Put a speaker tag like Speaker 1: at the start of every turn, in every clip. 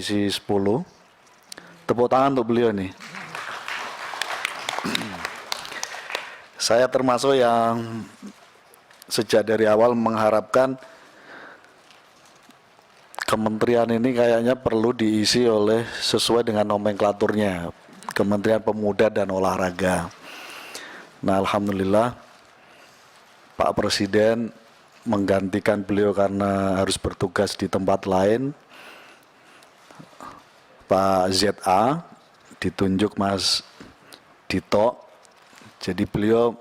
Speaker 1: Komisi 10. Tepuk tangan untuk beliau nih. Saya termasuk yang sejak dari awal mengharapkan kementerian ini kayaknya perlu diisi oleh sesuai dengan nomenklaturnya, Kementerian Pemuda dan Olahraga. Nah, alhamdulillah Pak Presiden menggantikan beliau karena harus bertugas di tempat lain. Pak ZA ditunjuk Mas Dito. Jadi beliau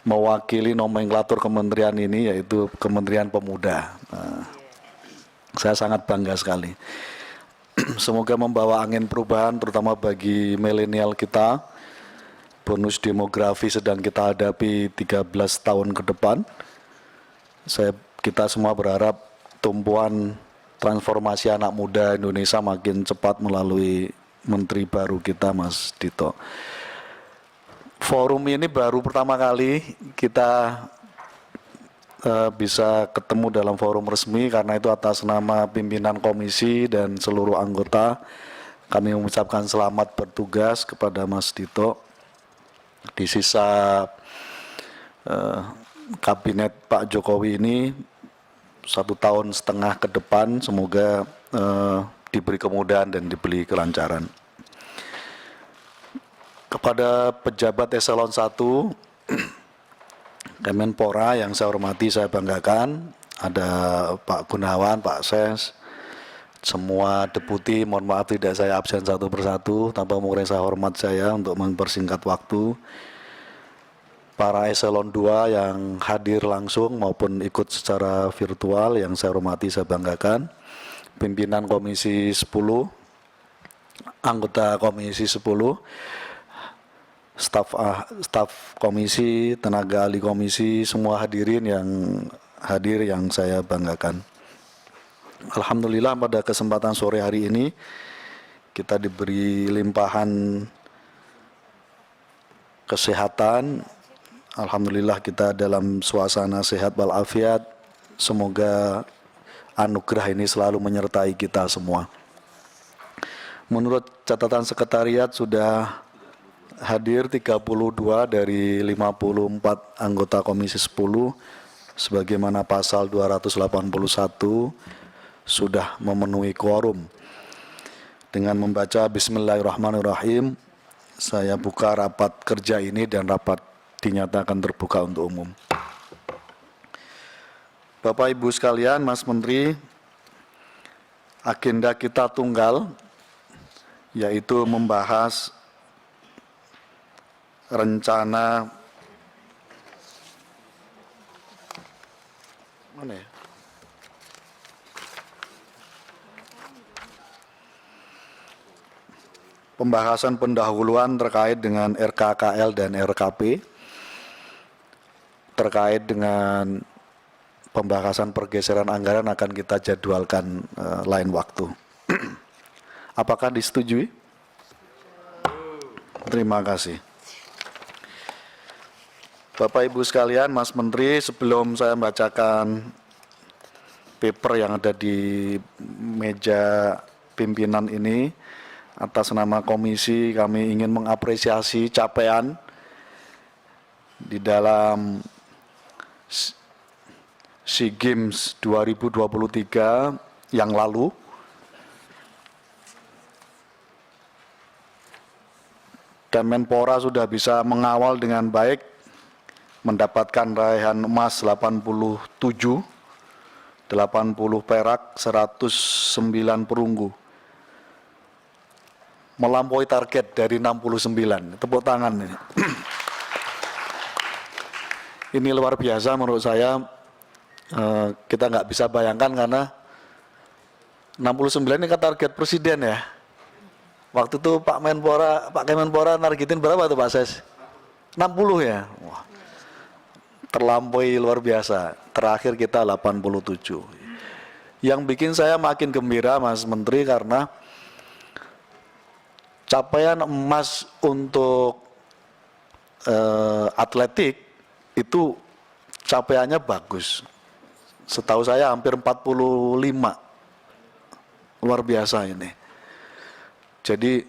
Speaker 1: mewakili nomenklatur kementerian ini, yaitu Kementerian Pemuda. Nah, saya sangat bangga sekali. Semoga membawa angin perubahan terutama bagi milenial kita. Bonus demografi sedang kita hadapi 13 tahun ke depan. Kita semua berharap tumpuan transformasi anak muda Indonesia makin cepat melalui Menteri baru kita, Mas Dito. Forum ini baru pertama kali kita bisa ketemu dalam forum resmi, karena itu atas nama pimpinan komisi dan seluruh anggota kami mengucapkan selamat bertugas kepada Mas Dito. Di sisa kabinet Pak Jokowi ini 1,5 tahun ke depan, semoga diberi kemudahan dan diberi kelancaran. Kepada pejabat eselon 1 Kemenpora yang saya hormati, saya banggakan, ada Pak Gunawan, Pak Ses, semua deputi, mohon maaf tidak saya absen satu persatu, tanpa mengurangi saya hormat saya untuk mempersingkat waktu. Para eselon 2 yang hadir langsung maupun ikut secara virtual yang saya hormati, saya banggakan. Pimpinan Komisi 10, anggota Komisi 10, staf komisi, tenaga ahli komisi, semua hadirin yang hadir yang saya banggakan. Alhamdulillah pada kesempatan sore hari ini kita diberi limpahan kesehatan. Alhamdulillah kita dalam suasana sehat walafiat. Semoga anugerah ini selalu menyertai kita semua. Menurut catatan sekretariat sudah hadir 32 dari 54 anggota Komisi 10, sebagaimana pasal 281 sudah memenuhi quorum. Dengan membaca Bismillahirrahmanirrahim, saya buka rapat kerja ini dan rapat dinyatakan terbuka untuk umum. Bapak Ibu sekalian, Mas Menteri, agenda kita tunggal, yaitu membahas rencana pembahasan pendahuluan terkait dengan RKKL dan RKP, terkait dengan pembahasan pergeseran anggaran akan kita jadwalkan lain waktu. Apakah disetujui? Terima kasih. Bapak Ibu sekalian, Mas Menteri, sebelum saya membacakan paper yang ada di meja pimpinan ini, atas nama komisi kami ingin mengapresiasi capaian di dalam SEA Games 2023 yang lalu. Kemenpora sudah bisa mengawal dengan baik, mendapatkan raihan emas 87, 80 perak, 109 perunggu. Melampaui target dari 69. Tepuk tangan ini. Ini luar biasa menurut saya. Kita nggak bisa bayangkan karena 69 ini kan target presiden ya. Waktu itu Pak Kemenpora nargetin berapa tuh Pak Ses? 60 ya. Wah, terlampaui luar biasa. Terakhir kita 87. Yang bikin saya makin gembira Mas Menteri karena capaian emas untuk atletik itu capaiannya bagus. Setahu saya hampir 45 luar biasa ini. Jadi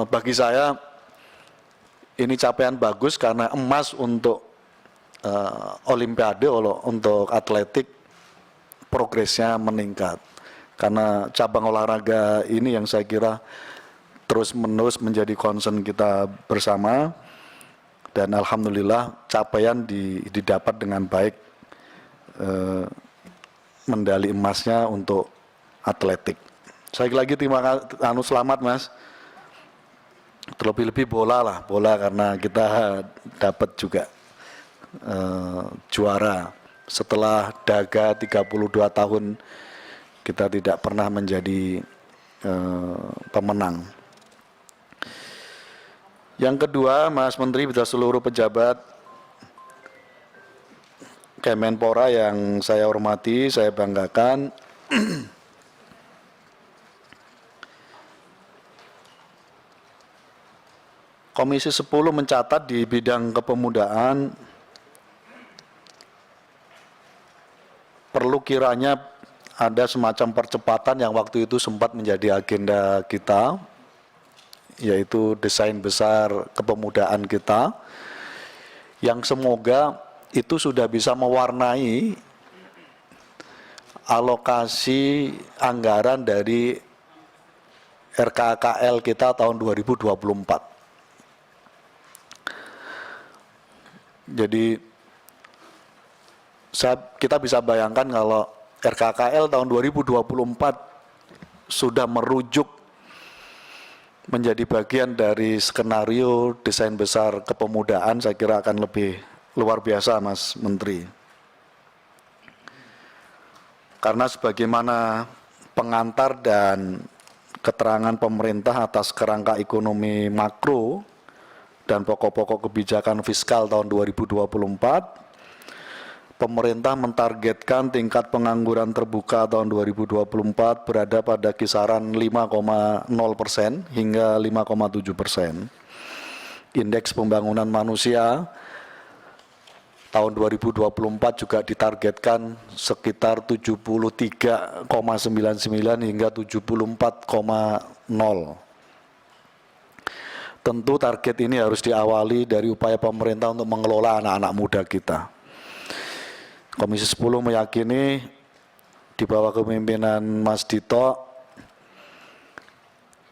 Speaker 1: bagi saya ini capaian bagus karena emas untuk Olimpiade, untuk atletik progresnya meningkat. Karena cabang olahraga ini yang saya kira terus-menerus menjadi concern kita bersama, dan alhamdulillah capaian didapat dengan baik, medali emasnya untuk atletik. Sekali lagi terima kasih, selamat Mas. Terlebih-lebih bola karena kita dapat juga juara. Setelah daga 32 tahun kita tidak pernah menjadi pemenang. Yang kedua, Mas Menteri beserta seluruh pejabat Kemenpora yang saya hormati, saya banggakan, Komisi 10 mencatat di bidang kepemudaan perlu kiranya ada semacam percepatan yang waktu itu sempat menjadi agenda kita, yaitu desain besar kepemudaan kita, yang semoga itu sudah bisa mewarnai alokasi anggaran dari RKKL kita tahun 2024. Jadi kita bisa bayangkan kalau RKKL tahun 2024 sudah merujuk menjadi bagian dari skenario desain besar kepemudaan, saya kira akan lebih luar biasa, Mas Menteri. Karena sebagaimana pengantar dan keterangan pemerintah atas kerangka ekonomi makro dan pokok-pokok kebijakan fiskal tahun 2024, pemerintah mentargetkan tingkat pengangguran terbuka tahun 2024 berada pada kisaran 5,0% hingga 5,7%. Indeks pembangunan manusia tahun 2024 juga ditargetkan sekitar 73,99 hingga 74,0. Tentu target ini harus diawali dari upaya pemerintah untuk mengelola anak-anak muda kita. Komisi 10 meyakini di bawah kepemimpinan Mas Dito,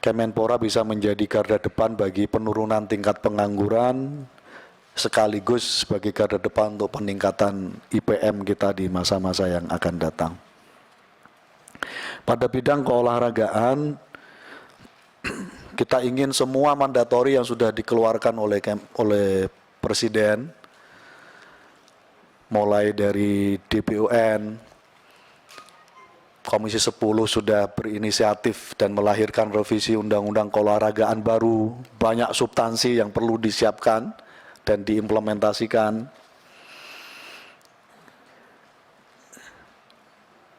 Speaker 1: Kemenpora bisa menjadi garda depan bagi penurunan tingkat pengangguran, sekaligus sebagai garda depan untuk peningkatan IPM kita di masa-masa yang akan datang. Pada bidang keolahragaan, kita ingin semua mandatori yang sudah dikeluarkan oleh Presiden, mulai dari DPUN, Komisi 10 sudah berinisiatif dan melahirkan revisi Undang-Undang Keolahragaan baru, banyak substansi yang perlu disiapkan dan diimplementasikan.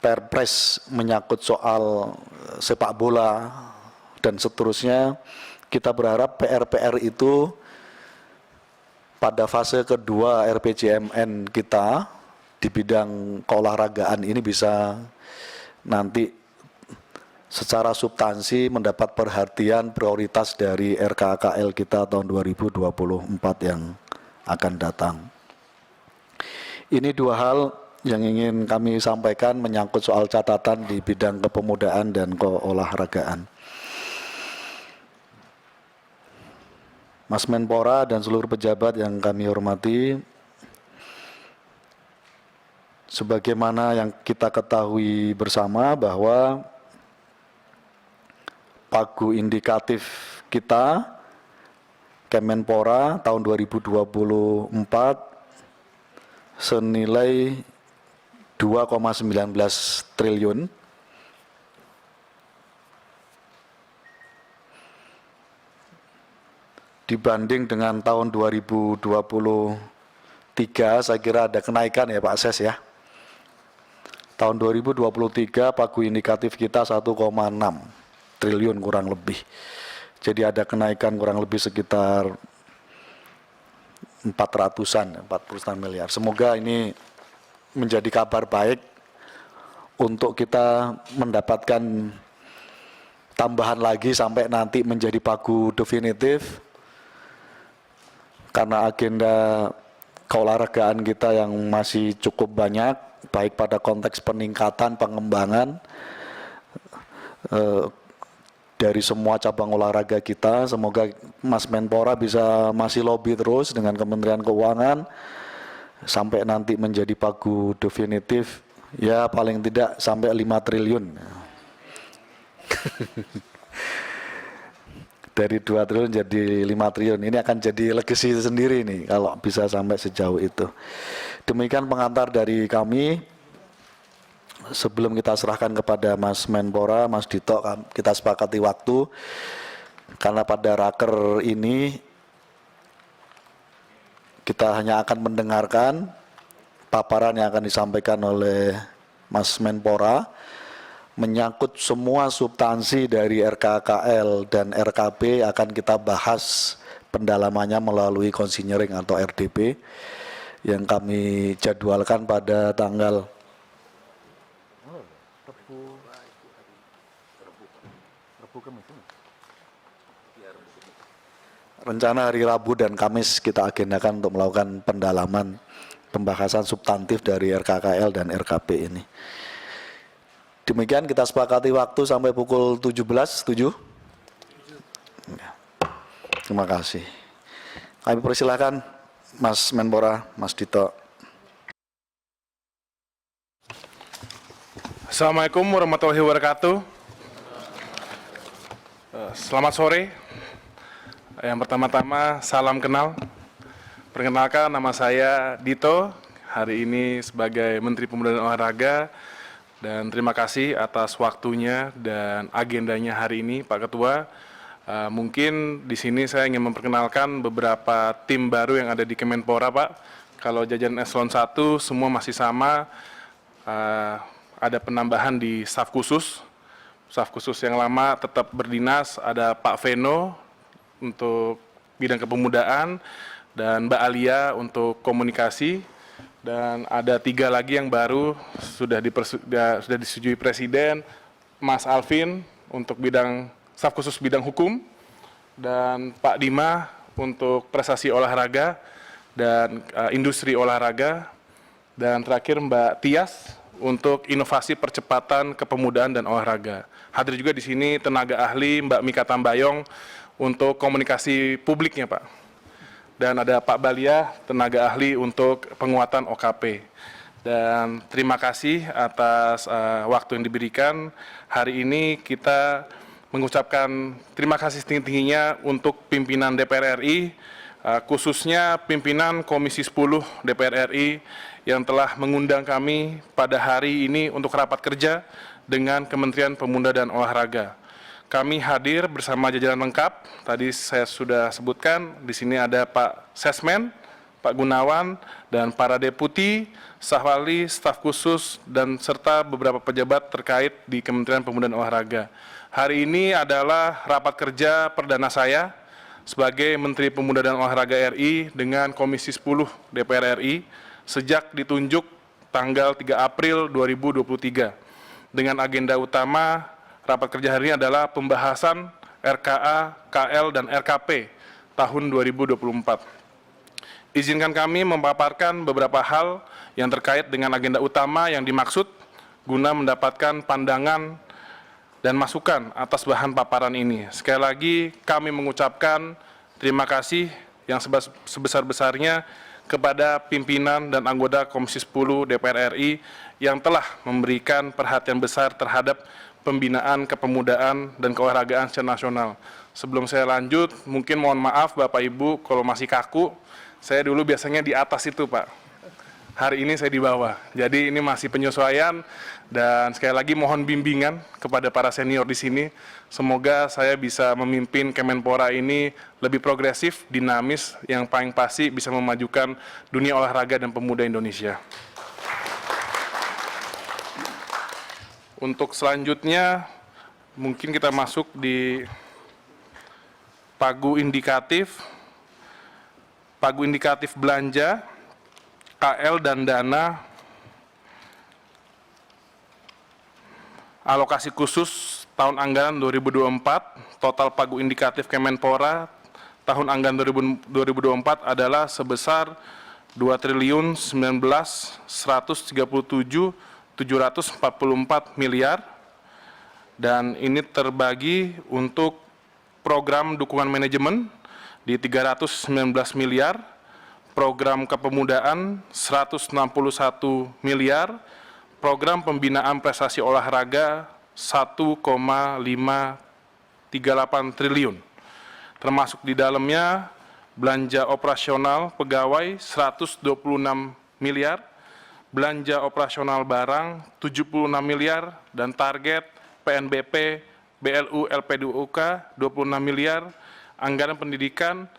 Speaker 1: Perpres menyangkut soal sepak bola dan seterusnya. Kita berharap PR-PR itu pada fase kedua RPJMN kita di bidang keolahragaan ini bisa nanti secara substansi mendapat perhatian prioritas dari RKKL kita tahun 2024 yang akan datang. Ini dua hal yang ingin kami sampaikan menyangkut soal catatan di bidang kepemudaan dan keolahragaan. Mas Menpora dan seluruh pejabat yang kami hormati, sebagaimana yang kita ketahui bersama bahwa pagu indikatif kita Kemenpora tahun 2024 senilai 2,19 triliun. Dibanding dengan tahun 2023, saya kira ada kenaikan ya Pak Ses ya. Tahun 2023 pagu indikatif kita 1,6 triliun kurang lebih. Jadi ada kenaikan kurang lebih sekitar 49 miliar. Semoga ini menjadi kabar baik untuk kita mendapatkan tambahan lagi sampai nanti menjadi pagu definitif, karena agenda keolahragaan kita yang masih cukup banyak, baik pada konteks peningkatan, pengembangan dari semua cabang olahraga kita. Semoga Mas Menpora bisa masih lobby terus dengan Kementerian Keuangan sampai nanti menjadi pagu definitif, ya paling tidak sampai 5 triliun. Dari 2 triliun jadi 5 triliun. Ini akan jadi legacy sendiri nih kalau bisa sampai sejauh itu. Demikian pengantar dari kami. Sebelum kita serahkan kepada Mas Menpora, Mas Dito, kita sepakati waktu, karena pada raker ini kita hanya akan mendengarkan paparan yang akan disampaikan oleh Mas Menpora, menyangkut semua substansi dari RKKL dan RKP akan kita bahas pendalamannya melalui konsinyering atau RDP yang kami jadwalkan pada tanggal rencana hari Rabu dan Kamis. Kita agendakan untuk melakukan pendalaman pembahasan substantif dari RKKL dan RKP ini. Demikian kita sepakati waktu sampai pukul 17, setuju? Ya. Terima kasih. Kami persilakan Mas Menpora, Mas Dito.
Speaker 2: Assalamualaikum warahmatullahi wabarakatuh. Selamat sore. Yang pertama-tama salam kenal. Perkenalkan, nama saya Dito. Hari ini sebagai Menteri Pemuda dan Olahraga. Dan terima kasih atas waktunya dan agendanya hari ini, Pak Ketua. Mungkin di sini saya ingin memperkenalkan beberapa tim baru yang ada di Kemenpora, Pak. Kalau jajaran eselon 1 semua masih sama. Ada penambahan di staf khusus. Staf khusus yang lama tetap berdinas, ada Pak Veno untuk bidang kepemudaan dan Mbak Alia untuk komunikasi. Dan ada 3 lagi yang baru sudah disetujui Presiden, Mas Alvin untuk bidang staf khusus bidang hukum, dan Pak Dima untuk prestasi olahraga dan industri olahraga, dan terakhir Mbak Tias untuk inovasi percepatan kepemudaan dan olahraga. Hadir juga di sini tenaga ahli Mbak Mika Tambayong untuk komunikasi publiknya, Pak. Dan ada Pak Balia, tenaga ahli untuk penguatan OKP. Dan terima kasih atas waktu yang diberikan. Hari ini kita mengucapkan terima kasih setinggi-tingginya untuk pimpinan DPR RI, khususnya pimpinan Komisi 10 DPR RI yang telah mengundang kami pada hari ini untuk rapat kerja dengan Kementerian Pemuda dan Olahraga. Kami hadir bersama jajaran lengkap. Tadi saya sudah sebutkan, di sini ada Pak Sesmen, Pak Gunawan, dan para deputi, staf ahli, staf khusus, dan serta beberapa pejabat terkait di Kementerian Pemuda dan Olahraga. Hari ini adalah rapat kerja perdana saya sebagai Menteri Pemuda dan Olahraga RI dengan Komisi 10 DPR RI sejak ditunjuk tanggal 3 April 2023. Dengan agenda utama rapat kerja hari ini adalah pembahasan RKA, KL, dan RKP tahun 2024. Izinkan kami memaparkan beberapa hal yang terkait dengan agenda utama yang dimaksud guna mendapatkan pandangan dan masukan atas bahan paparan ini. Sekali lagi kami mengucapkan terima kasih yang sebesar-besarnya kepada pimpinan dan anggota Komisi 10 DPR RI yang telah memberikan perhatian besar terhadap pembinaan kepemudaan dan keolahragaan secara nasional. Sebelum saya lanjut, mungkin mohon maaf Bapak Ibu kalau masih kaku. Saya dulu biasanya di atas itu, Pak. Hari ini saya di bawah. Jadi ini masih penyesuaian dan sekali lagi mohon bimbingan kepada para senior di sini. Semoga saya bisa memimpin Kemenpora ini lebih progresif, dinamis, yang paling pasti bisa memajukan dunia olahraga dan pemuda Indonesia. Untuk selanjutnya, mungkin kita masuk di pagu indikatif belanja, KL dan dana. alokasi khusus tahun anggaran 2024, total pagu indikatif Kemenpora tahun anggaran 2024 adalah sebesar 2.119.137.744 miliar, dan ini terbagi untuk program dukungan manajemen di 319 miliar, program kepemudaan 161 miliar, program pembinaan prestasi olahraga 1,538 triliun. Termasuk di dalamnya belanja operasional pegawai 126 miliar, belanja operasional barang 76 miliar, dan target PNBP, BLU, LPDUK 26 miliar, anggaran pendidikan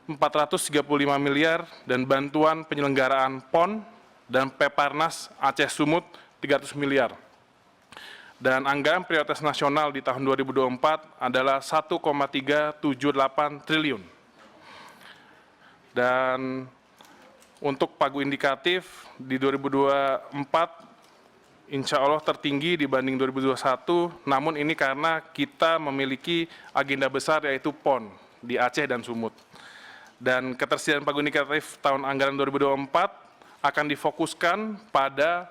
Speaker 2: 435 miliar, dan bantuan penyelenggaraan PON dan Peparnas Aceh Sumut 300 miliar. Dan anggaran prioritas nasional di tahun 2024 adalah 1,378 triliun. Dan untuk pagu indikatif di 2024 insya Allah tertinggi dibanding 2021, namun ini karena kita memiliki agenda besar yaitu PON di Aceh dan Sumut. Dan ketersediaan pagu indikatif tahun anggaran 2024 akan difokuskan pada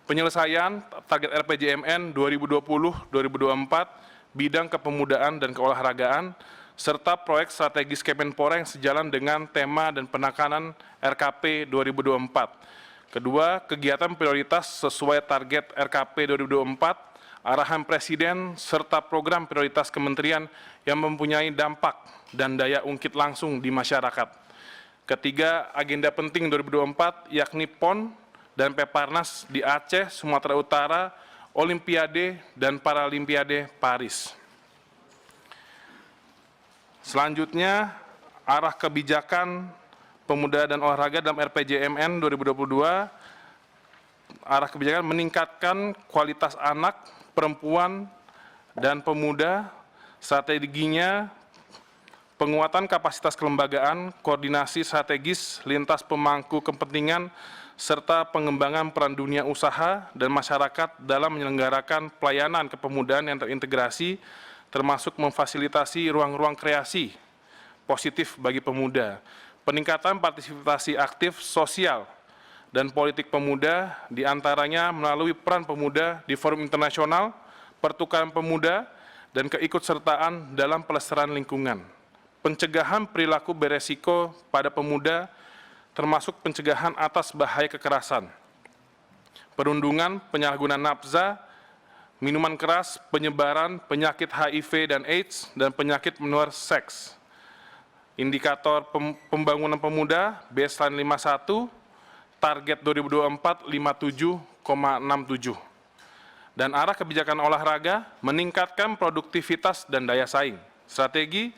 Speaker 2: penyelesaian target RPJMN 2020-2024, bidang kepemudaan dan keolahragaan, serta proyek strategis Kemenpora yang sejalan dengan tema dan penekanan RKP 2024. Kedua, kegiatan prioritas sesuai target RKP 2024, arahan Presiden, serta program prioritas kementerian yang mempunyai dampak dan daya ungkit langsung di masyarakat. Ketiga, agenda penting 2024 yakni PON dan Peparnas di Aceh, Sumatera Utara, Olimpiade dan Paralimpiade Paris. Selanjutnya, arah kebijakan pemuda dan olahraga dalam RPJMN 2022, arah kebijakan meningkatkan kualitas anak, perempuan, dan pemuda, strateginya penguatan kapasitas kelembagaan, koordinasi strategis lintas pemangku kepentingan, serta pengembangan peran dunia usaha dan masyarakat dalam menyelenggarakan pelayanan kepemudaan yang terintegrasi, termasuk memfasilitasi ruang-ruang kreasi positif bagi pemuda, peningkatan partisipasi aktif sosial dan politik pemuda, diantaranya melalui peran pemuda di forum internasional, pertukaran pemuda, dan keikutsertaan dalam pelestarian lingkungan, pencegahan perilaku beresiko pada pemuda, termasuk pencegahan atas bahaya kekerasan, perundungan, penyalahgunaan nafsa, minuman keras, penyebaran penyakit HIV dan AIDS, dan penyakit menular seks. Indikator pembangunan pemuda, baseline 51, target 2024 57,67. Dan arah kebijakan olahraga, meningkatkan produktivitas dan daya saing. Strategi,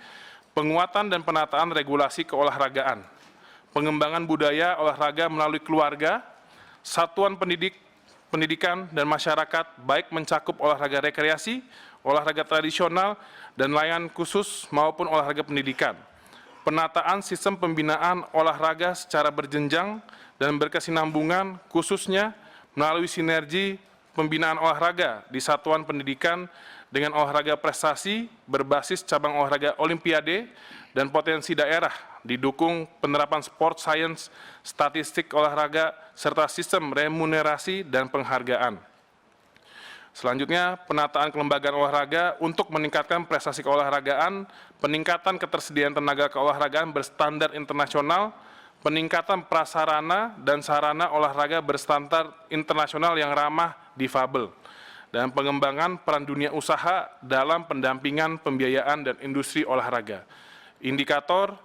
Speaker 2: penguatan dan penataan regulasi keolahragaan, pengembangan budaya olahraga melalui keluarga, satuan pendidikan dan masyarakat, baik mencakup olahraga rekreasi, olahraga tradisional, dan layanan khusus maupun olahraga pendidikan. Penataan sistem pembinaan olahraga secara berjenjang dan berkesinambungan, khususnya melalui sinergi pembinaan olahraga di satuan pendidikan dengan olahraga prestasi berbasis cabang olahraga Olimpiade dan potensi daerah, didukung penerapan sport science, statistik olahraga, serta sistem remunerasi dan penghargaan. Selanjutnya, penataan kelembagaan olahraga untuk meningkatkan prestasi keolahragaan, peningkatan ketersediaan tenaga keolahragaan berstandar internasional, peningkatan prasarana dan sarana olahraga berstandar internasional yang ramah difabel, dan pengembangan peran dunia usaha dalam pendampingan pembiayaan dan industri olahraga. Indikator,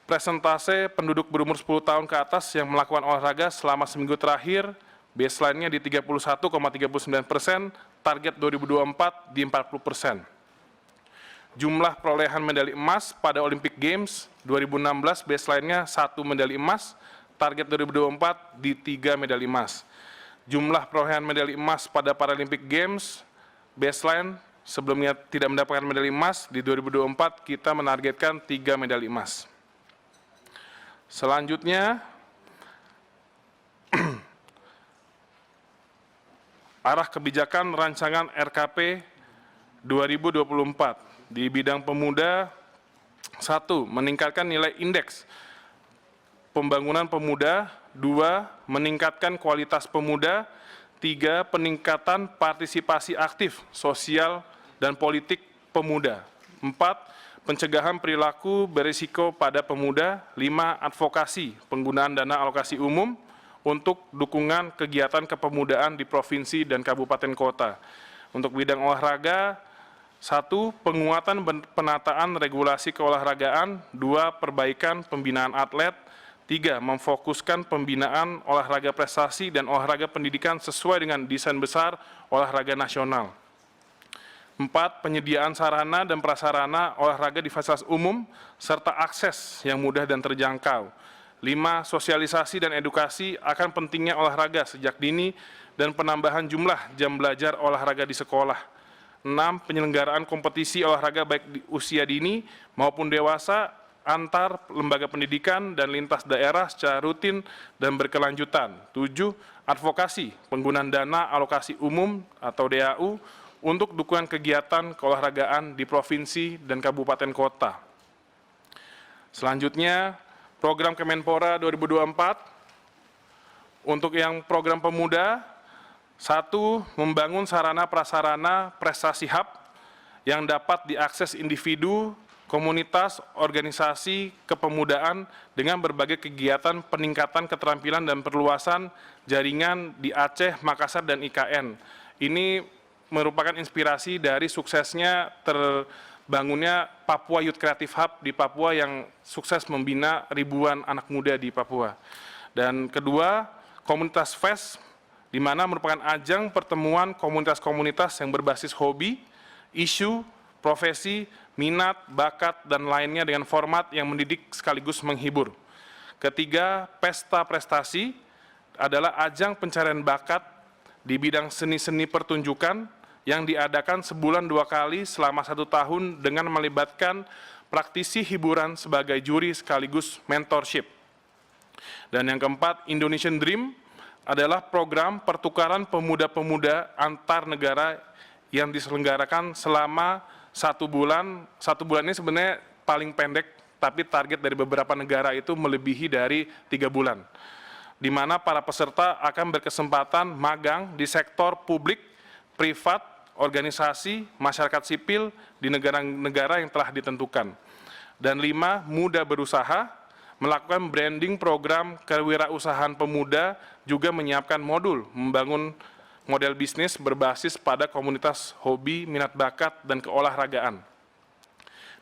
Speaker 2: presentase penduduk berumur 10 tahun ke atas yang melakukan olahraga selama seminggu terakhir, baseline-nya di 31,39%, target 2024 di 40%. Jumlah perolehan medali emas pada Olympic Games 2016, baseline-nya 1 medali emas, target 2024 di 3 medali emas. Jumlah perolehan medali emas pada Paralympic Games, baseline sebelumnya tidak mendapatkan medali emas, di 2024 kita menargetkan 3 medali emas. Selanjutnya, arah kebijakan rancangan RKP 2024 di bidang pemuda. 1. Meningkatkan nilai indeks pembangunan pemuda. 2. Meningkatkan kualitas pemuda. 3. Peningkatan partisipasi aktif sosial dan politik pemuda. 4. Pencegahan perilaku berisiko pada pemuda. 5. Advokasi penggunaan dana alokasi umum untuk dukungan kegiatan kepemudaan di provinsi dan kabupaten kota. Untuk bidang olahraga, 1. Penguatan penataan regulasi keolahragaan. 2. Perbaikan pembinaan atlet. 3. Memfokuskan pembinaan olahraga prestasi dan olahraga pendidikan sesuai dengan desain besar olahraga nasional. 4. Penyediaan sarana dan prasarana olahraga di fasilitas umum serta akses yang mudah dan terjangkau. 5. Sosialisasi dan edukasi akan pentingnya olahraga sejak dini dan penambahan jumlah jam belajar olahraga di sekolah. 6. Penyelenggaraan kompetisi olahraga baik di usia dini maupun dewasa antar lembaga pendidikan dan lintas daerah secara rutin dan berkelanjutan. 7. Advokasi penggunaan dana alokasi umum atau DAU untuk dukungan kegiatan keolahragaan di provinsi dan kabupaten kota. Selanjutnya, program Kemenpora 2024, untuk yang program pemuda, 1. Membangun sarana prasarana prestasi hub yang dapat diakses individu, komunitas, organisasi, kepemudaan dengan berbagai kegiatan peningkatan keterampilan dan perluasan jaringan di Aceh, Makassar, dan IKN. Ini merupakan inspirasi dari suksesnya terbangunnya Papua Youth Creative Hub di Papua yang sukses membina ribuan anak muda di Papua. Dan kedua, komunitas FES, di mana merupakan ajang pertemuan komunitas-komunitas yang berbasis hobi, isu, profesi, minat, bakat, dan lainnya dengan format yang mendidik sekaligus menghibur. Ketiga, pesta prestasi adalah ajang pencarian bakat di bidang seni-seni pertunjukan yang diadakan sebulan 2 kali selama 1 tahun dengan melibatkan praktisi hiburan sebagai juri sekaligus mentorship. Dan yang keempat, Indonesian Dream adalah program pertukaran pemuda-pemuda antar negara yang diselenggarakan selama 1 bulan. 1 bulan ini sebenarnya paling pendek, tapi target dari beberapa negara itu melebihi dari 3 bulan. Di mana para peserta akan berkesempatan magang di sektor publik, privat, organisasi, masyarakat sipil di negara-negara yang telah ditentukan. Dan 5, muda berusaha, melakukan branding program kewirausahaan pemuda, juga menyiapkan modul membangun model bisnis berbasis pada komunitas hobi, minat bakat, dan keolahragaan.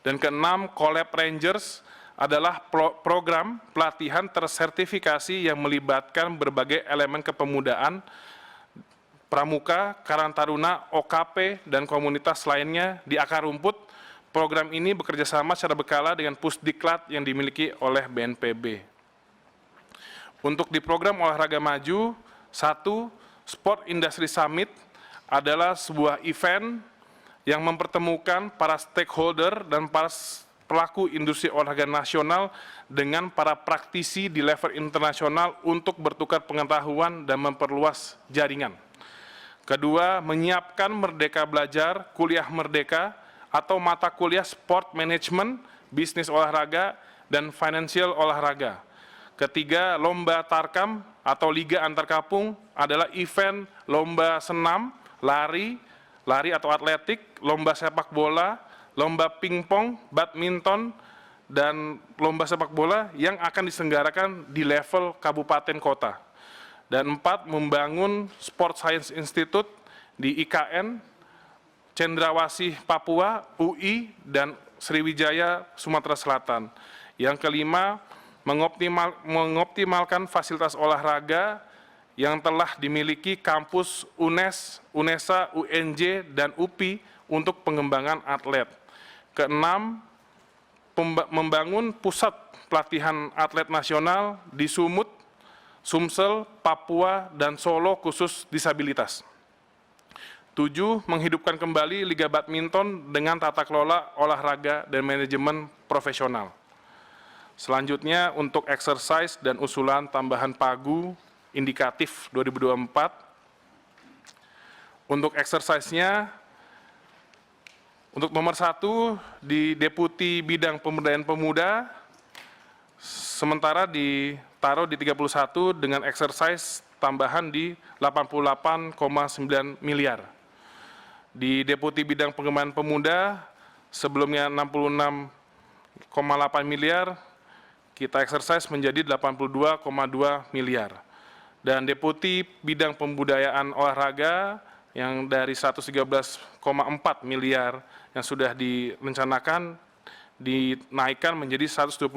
Speaker 2: Dan ke-6, Collab Rangers adalah program pelatihan tersertifikasi yang melibatkan berbagai elemen kepemudaan, pramuka, karang taruna, OKP, dan komunitas lainnya di akar rumput. Program ini bekerjasama secara berkala dengan Pusdiklat yang dimiliki oleh BNPB. Untuk di program olahraga maju, 1, Sport Industry Summit adalah sebuah event yang mempertemukan para stakeholder dan para pelaku industri olahraga nasional dengan para praktisi di level internasional untuk bertukar pengetahuan dan memperluas jaringan. Kedua, menyiapkan Merdeka Belajar, Kuliah Merdeka, atau mata kuliah Sport Management, Bisnis Olahraga, dan Financial Olahraga. Ketiga, Lomba Tarkam atau Liga Antar Kampung adalah event lomba senam, lari atau atletik, lomba sepak bola, lomba pingpong, badminton, dan lomba sepak bola yang akan diselenggarakan di level kabupaten kota. Dan 4, membangun Sport Science Institute di IKN, Cendrawasih Papua, UI, dan Sriwijaya Sumatera Selatan. Yang kelima, mengoptimalkan fasilitas olahraga yang telah dimiliki kampus UNES, UNESA, UNJ, dan UPI untuk pengembangan atlet. Keenam, membangun pusat pelatihan atlet nasional di Sumut, Sumsel, Papua, dan Solo khusus disabilitas. 7, menghidupkan kembali Liga Badminton dengan tata kelola olahraga dan manajemen profesional. Selanjutnya untuk exercise dan usulan tambahan pagu indikatif 2024. Untuk exercise-nya, untuk nomor 1 di Deputi Bidang Pemberdayaan Pemuda, sementara ditaruh di 31 dengan exercise tambahan di 88,9 miliar. Di Deputi Bidang Pengembangan Pemuda, sebelumnya 66,8 miliar, kita exercise menjadi 82,2 miliar. Dan Deputi Bidang Pembudayaan Olahraga yang dari 113,4 miliar yang sudah direncanakan dinaikkan menjadi 122,6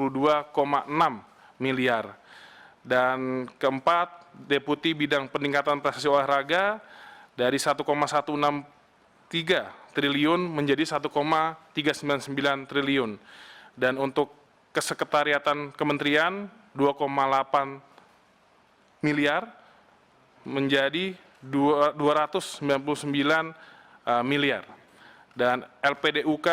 Speaker 2: miliar. Dan keempat, Deputi Bidang Peningkatan Prestasi Olahraga dari 1,163 triliun menjadi 1,399 triliun. Dan untuk kesekretariatan kementerian 2,8 miliar menjadi 299 miliar. Dan LPDUK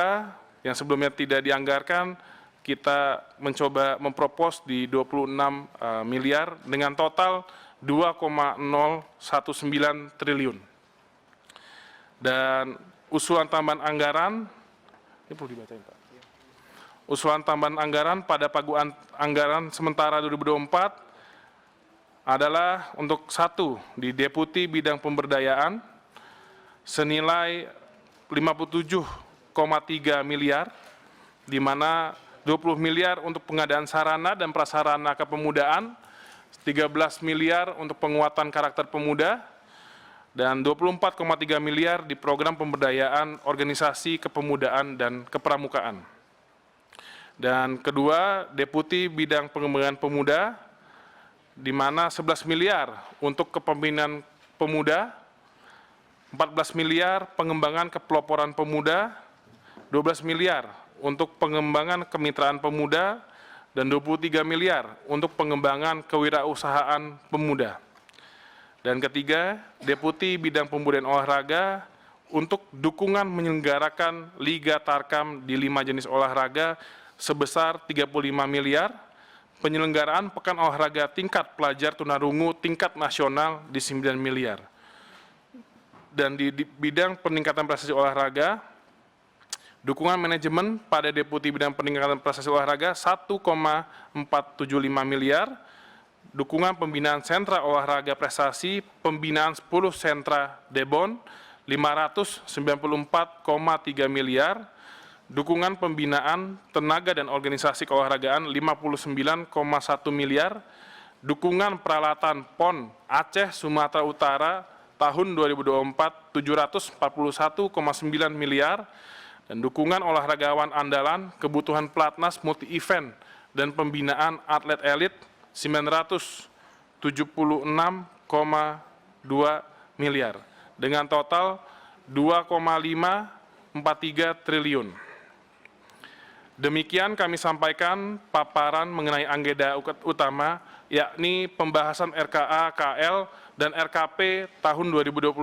Speaker 2: yang sebelumnya tidak dianggarkan, kita mencoba mempropos di 26 miliar dengan total 2,019 triliun. Dan usulan tambahan anggaran, ini perlu dibacain Pak. Usulan tambahan anggaran pada paguan anggaran sementara 2024 adalah untuk 1 di Deputi Bidang Pemberdayaan senilai 57,3 miliar, di mana 20 miliar untuk pengadaan sarana dan prasarana kepemudaan, 13 miliar untuk penguatan karakter pemuda, dan 24,3 miliar di program pemberdayaan organisasi kepemudaan dan kepramukaan. Dan kedua, Deputi Bidang Pengembangan Pemuda, di mana 11 miliar untuk kepemimpinan pemuda, 14 miliar pengembangan kepeloporan pemuda, 12 miliar untuk pengembangan kemitraan pemuda, dan 23 miliar untuk pengembangan kewirausahaan pemuda. Dan ketiga, Deputi Bidang Pembudayaan Olahraga untuk dukungan menyelenggarakan Liga Tarkam di 5 jenis olahraga sebesar 35 miliar, penyelenggaraan Pekan Olahraga Tingkat Pelajar Tunarungu tingkat nasional di 9 miliar. Dan di bidang peningkatan prestasi olahraga, dukungan manajemen pada Deputi Bidang Peningkatan Prestasi Olahraga 1,475 miliar, dukungan pembinaan sentra olahraga prestasi, pembinaan 10 sentra Debon 594,3 miliar, dukungan pembinaan tenaga dan organisasi keolahragaan 59,1 miliar, dukungan peralatan PON Aceh Sumatera Utara tahun 2024 741,9 miliar, dan dukungan olahragawan andalan kebutuhan pelatnas multi-event dan pembinaan atlet elit 976,2 miliar, dengan total 2,543 triliun. Demikian kami sampaikan paparan mengenai agenda utama, yakni pembahasan RKA KL dan RKP tahun 2024.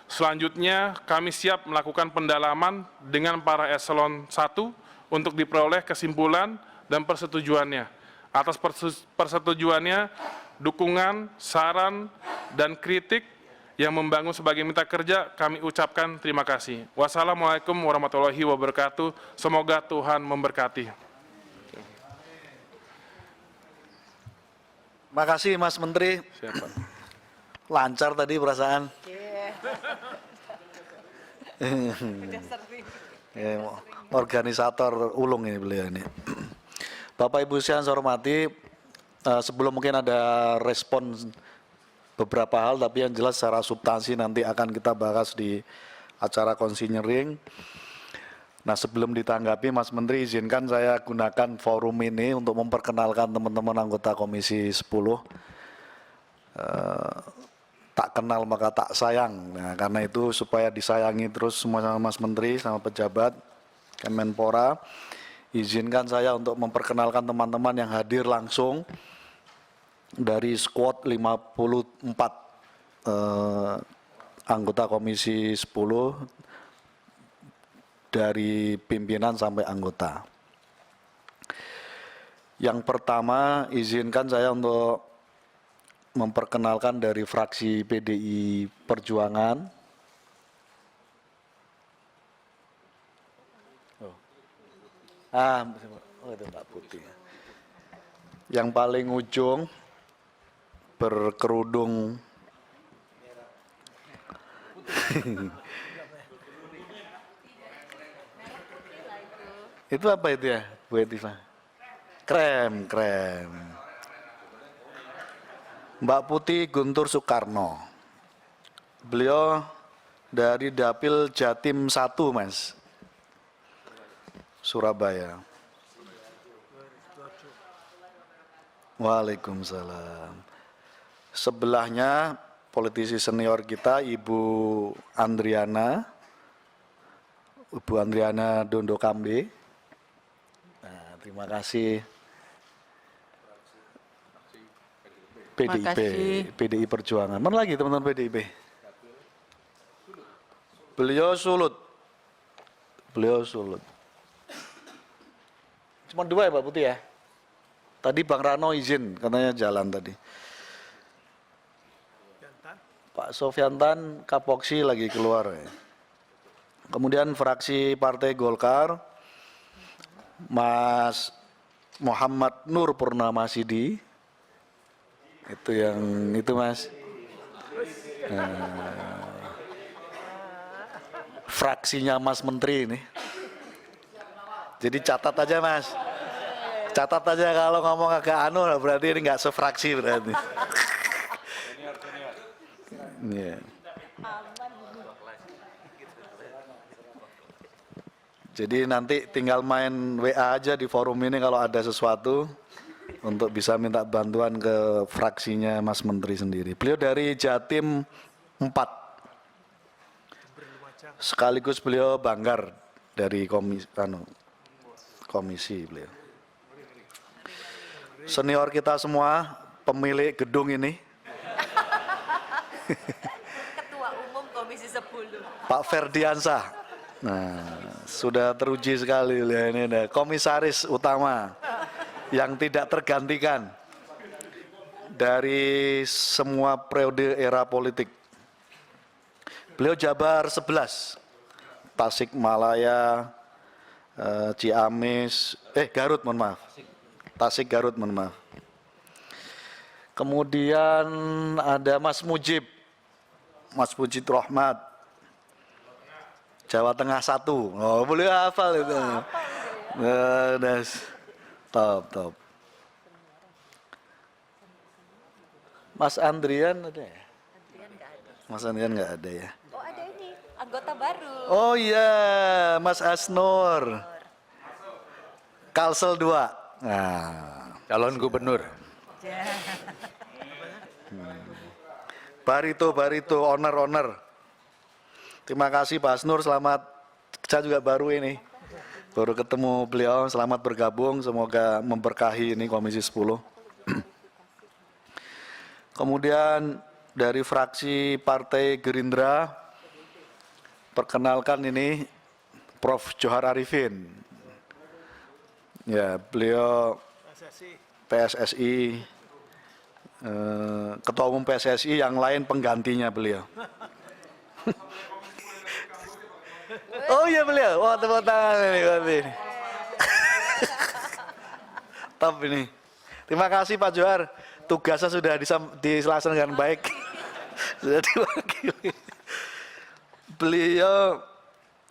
Speaker 2: Selanjutnya, kami siap melakukan pendalaman dengan para eselon 1 untuk diperoleh kesimpulan dan persetujuannya. Atas persetujuannya, dukungan, saran, dan kritik yang membangun sebagai mitra kerja, kami ucapkan terima kasih. Wassalamualaikum warahmatullahi wabarakatuh. Semoga Tuhan memberkati.
Speaker 1: Terima kasih Mas Menteri.
Speaker 2: Siapa?
Speaker 1: Lancar tadi perasaan. Organisator ulung ini beliau ini. Bapak Ibu yang saya hormati, sebelum mungkin ada respon beberapa hal, tapi yang jelas secara substansi nanti akan kita bahas di acara konsinyering. Nah, sebelum ditanggapi Mas Menteri, izinkan saya gunakan forum ini untuk memperkenalkan teman-teman anggota Komisi 10. Tak kenal maka tak sayang. Nah, karena itu supaya disayangi terus semua sama Mas Menteri, sama pejabat Kemenpora, izinkan saya untuk memperkenalkan teman-teman yang hadir langsung dari squad 54 anggota Komisi 10 dari pimpinan sampai anggota. Yang pertama, izinkan saya untuk memperkenalkan dari fraksi PDI Perjuangan, Oh. Oh itu Mbak Putih. Yang paling ujung berkerudung itu apa itu ya, Bu Etiva? Krem. Mbak Putih Guntur Soekarno. Beliau dari Dapil Jatim 1, Mas. Surabaya. Waalaikumsalam. Sebelahnya politisi senior kita Ibu Andriana Dondo Kambe. Nah, terima kasih. PDI Perjuangan. Mana lagi teman-teman PDIP? Beliau Sulut. Cuma 2 ya Pak Putih ya? Tadi Bang Rano izin, katanya jalan tadi. Pak Sofyantan Kapoksi lagi keluar ya. Kemudian fraksi Partai Golkar, Mas Muhammad Nur Purnamasidi. Itu yang itu Mas. Fraksinya Mas Menteri ini. Jadi catat aja Mas. Catat aja kalau ngomong agak anu berarti ini nggak sefraksi berarti. Yeah. Jadi nanti tinggal main WA aja di forum ini kalau ada sesuatu untuk bisa minta bantuan ke fraksinya Mas Menteri sendiri. Beliau dari Jatim 4. Sekaligus beliau banggar dari komisi beliau. Senior kita semua, pemilik gedung ini.
Speaker 3: Ketua Umum Komisi 10.
Speaker 1: Pak Ferdiansah. Nah, sudah teruji sekali ya, ini ada komisaris utama yang tidak tergantikan dari semua periode era politik. Beliau Jabar 11, Tasikmalaya, Ciamis, Garut mohon maaf. Tasik Garut mohon maaf. Kemudian ada Mas Mujib Rahmat, Jawa Tengah 1. Oh, boleh hafal itu. Top. Mas Andrian ada ya? Mas Andrian nggak ada ya?
Speaker 3: Oh ada ini, anggota baru.
Speaker 1: Oh iya, Mas Asnur. Kalsel 2. Nah,
Speaker 4: calon gubernur.
Speaker 1: Barito, owner. Terima kasih Pak Asnur, selamat. Saya juga baru ketemu beliau, selamat bergabung, semoga memberkahi ini Komisi 10. Kemudian dari fraksi Partai Gerindra, perkenalkan ini Prof. Johar Arifin. Ya, beliau PSSI, Ketua Umum PSSI, yang lain penggantinya beliau. Oh iya beliau, wah tepuk tangan ini. Top ini. Terima kasih Pak Johar, tugasnya sudah diselesaikan dengan baik. Sudah diwakili. Beliau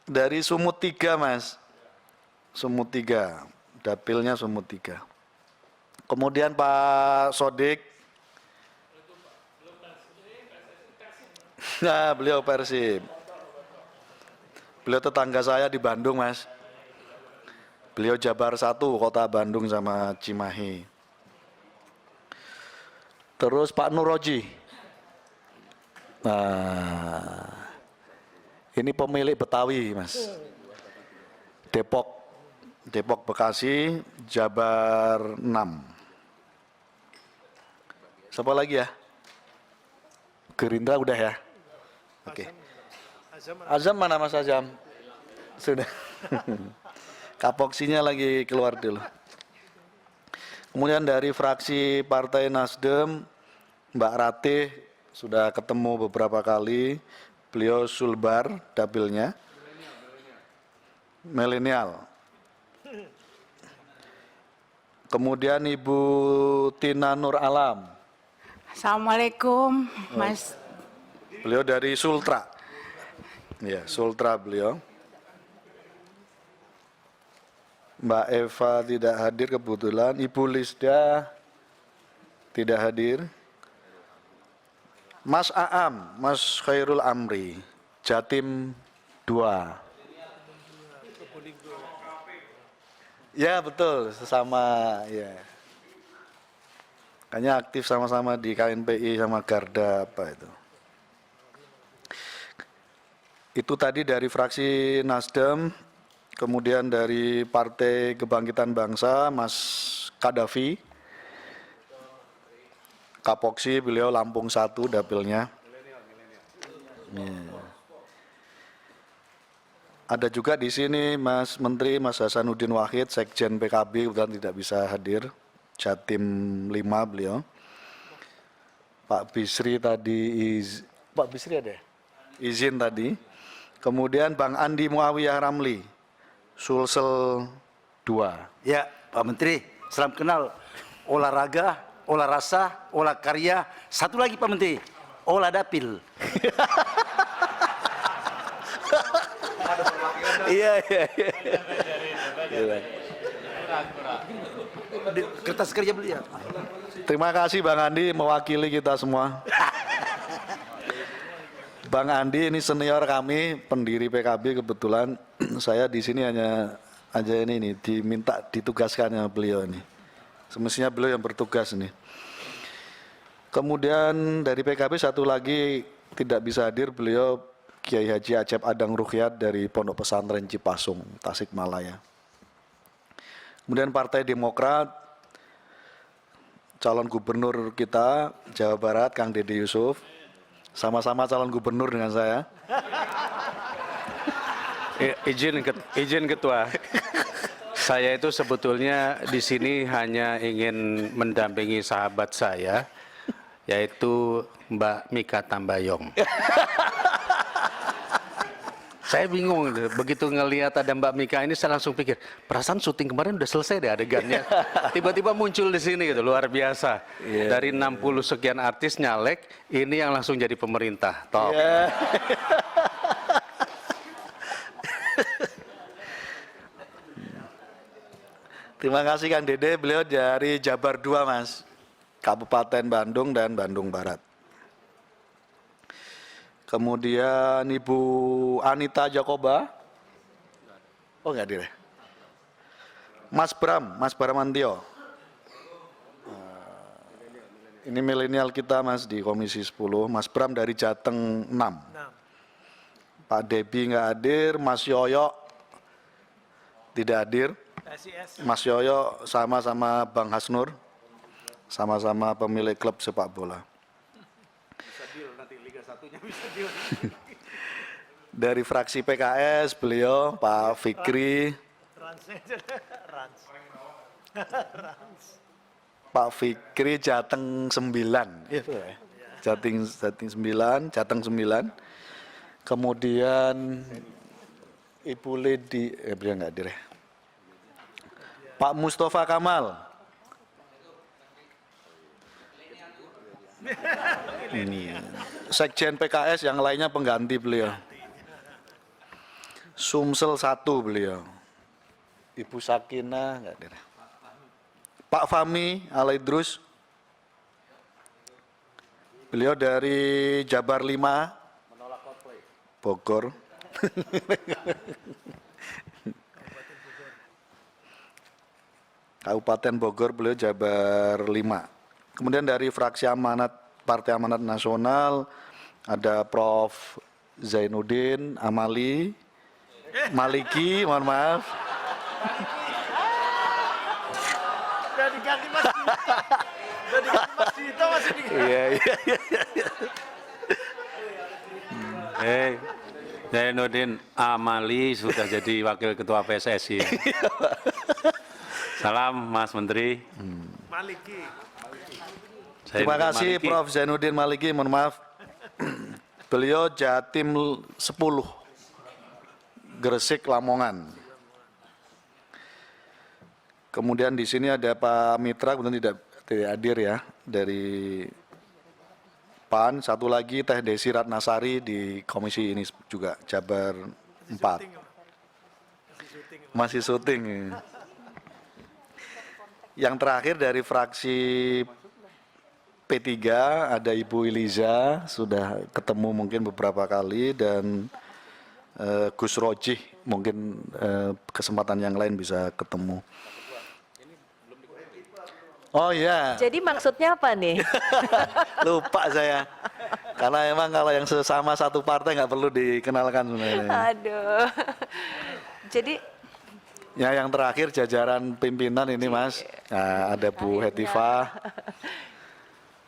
Speaker 1: dari Sumut 3 Mas. Sumut 3, dapilnya Sumut 3. Kemudian Pak Sodik. Nah, beliau Persib. Beliau tetangga saya di Bandung, Mas. Beliau Jabar 1, kota Bandung sama Cimahi. Terus Pak Nuroji. Nah, ini pemilik Betawi, Mas. Depok Bekasi, Jabar 6. Siapa lagi ya? Gerindra udah ya? Oke. Azam mana Mas Azam? Sudah. Kapoksinya lagi keluar dulu. Kemudian dari fraksi Partai Nasdem, Mbak Ratih sudah ketemu beberapa kali. Beliau Sulbar dapilnya. milenial. Kemudian Ibu Tina Nur Alam,
Speaker 4: Assalamualaikum, Mas.
Speaker 1: beliau dari Sultra. Ya, Sultra beliau. Mbak Eva tidak hadir kebetulan. Ibu Lisda tidak hadir. Mas Aam, Mas Khairul Amri, Jatim 2. Ya betul, sesama ya. Kayaknya aktif sama-sama di KNPI sama Garda apa itu. Itu tadi dari fraksi Nasdem, kemudian dari Partai Kebangkitan Bangsa, Mas Kadafi, Kapoksi, beliau Lampung 1 dapilnya. Ya. Ada juga di sini Mas Menteri, Mas Hasanuddin Wahid, Sekjen PKB, kebetulan tidak bisa hadir. Jatim 5 beliau. Pak Bisri tadi, Pak Bisri ada ya? Izin tadi. Kemudian Bang Andi Muawiyah Ramli, Sulsel 2.
Speaker 5: Ya, Pak Menteri, salam kenal. Olahraga, olah rasa, olah karya. Satu lagi Pak Menteri, olah dapil.
Speaker 1: Iya.
Speaker 5: Kertas kerja beliau.
Speaker 1: Terima kasih Bang Andi mewakili kita semua. Bang Andi ini senior kami, pendiri PKB kebetulan. Saya di sini hanya aja ini diminta ditugaskan sama beliau ini. Semestinya beliau yang bertugas ini. Kemudian dari PKB satu lagi tidak bisa hadir, beliau Kiai Haji Acep Adang Ruhyat dari Pondok Pesantren Cipasung, Tasikmalaya. Kemudian Partai Demokrat, calon gubernur kita Jawa Barat, Kang Dede Yusuf, sama-sama calon gubernur dengan saya.
Speaker 6: Izin Ketua, saya itu sebetulnya di sini hanya ingin mendampingi sahabat saya, yaitu Mbak Mika Tambayong. Saya bingung, begitu ngelihat ada Mbak Mika ini saya langsung pikir, perasaan syuting kemarin udah selesai deh adegannya. Tiba-tiba muncul di sini gitu, luar biasa. Dari 60 sekian artis nyalek, ini yang langsung jadi pemerintah. Top.
Speaker 1: Terima kasih Kang Dede, beliau dari Jabar 2 Mas, Kabupaten Bandung dan Bandung Barat. Kemudian Ibu Anita Jakoba, oh nggak hadir ya? Mas Bramantio. Ini milenial kita Mas di Komisi 10, Mas Bram dari Jateng 6. Pak Debi nggak hadir, Mas Yoyo tidak hadir. Mas Yoyo sama-sama Bang Hasnur, sama-sama pemilik klub sepak bola. Dari fraksi PKS beliau Pak Fikri, Pak Fikri Jateng 9, Jateng 9. Kemudian Ibu Ledi, beliau nggak hadir ya. Pak Mustafa Kamal. Ini Sekjen PKS, yang lainnya pengganti beliau. Sumsel 1 beliau. Ibu Sakinah enggak ada. Pak Fahmi Alaidrus. Beliau dari Jabar 5. Bogor. Kabupaten Bogor, beliau Jabar 5. Kemudian dari fraksi Amanat, Partai Amanat Nasional, ada Prof. Zainuddin Maliki, mohon maaf.
Speaker 5: Udah diganti Mas Dito, masih diganti.
Speaker 1: Iya.
Speaker 6: Zainuddin Amali sudah jadi Wakil Ketua PSSI. Salam Mas Menteri.
Speaker 5: Maliki.
Speaker 1: Terima kasih
Speaker 6: Maliki.
Speaker 1: Prof. Zainuddin Maliki, mohon maaf. Beliau Jatim 10, Gresik Lamongan. Kemudian di sini ada Pak Mitra, kemudian tidak hadir ya, dari PAN. Satu lagi Teh Desi Ratnasari di komisi ini juga, Jabar 4. Masih syuting. Yang terakhir dari fraksi P3 ada Ibu Iliza, sudah ketemu mungkin beberapa kali, dan Gus Rojih mungkin kesempatan yang lain bisa ketemu. Oh iya.
Speaker 3: Jadi maksudnya apa nih?
Speaker 1: Lupa saya. Karena emang kalau yang sesama satu partai nggak perlu dikenalkan sebenarnya.
Speaker 3: Aduh. Jadi
Speaker 1: Ya yang terakhir jajaran pimpinan ini Mas. Nah, ada Bu Hetifah.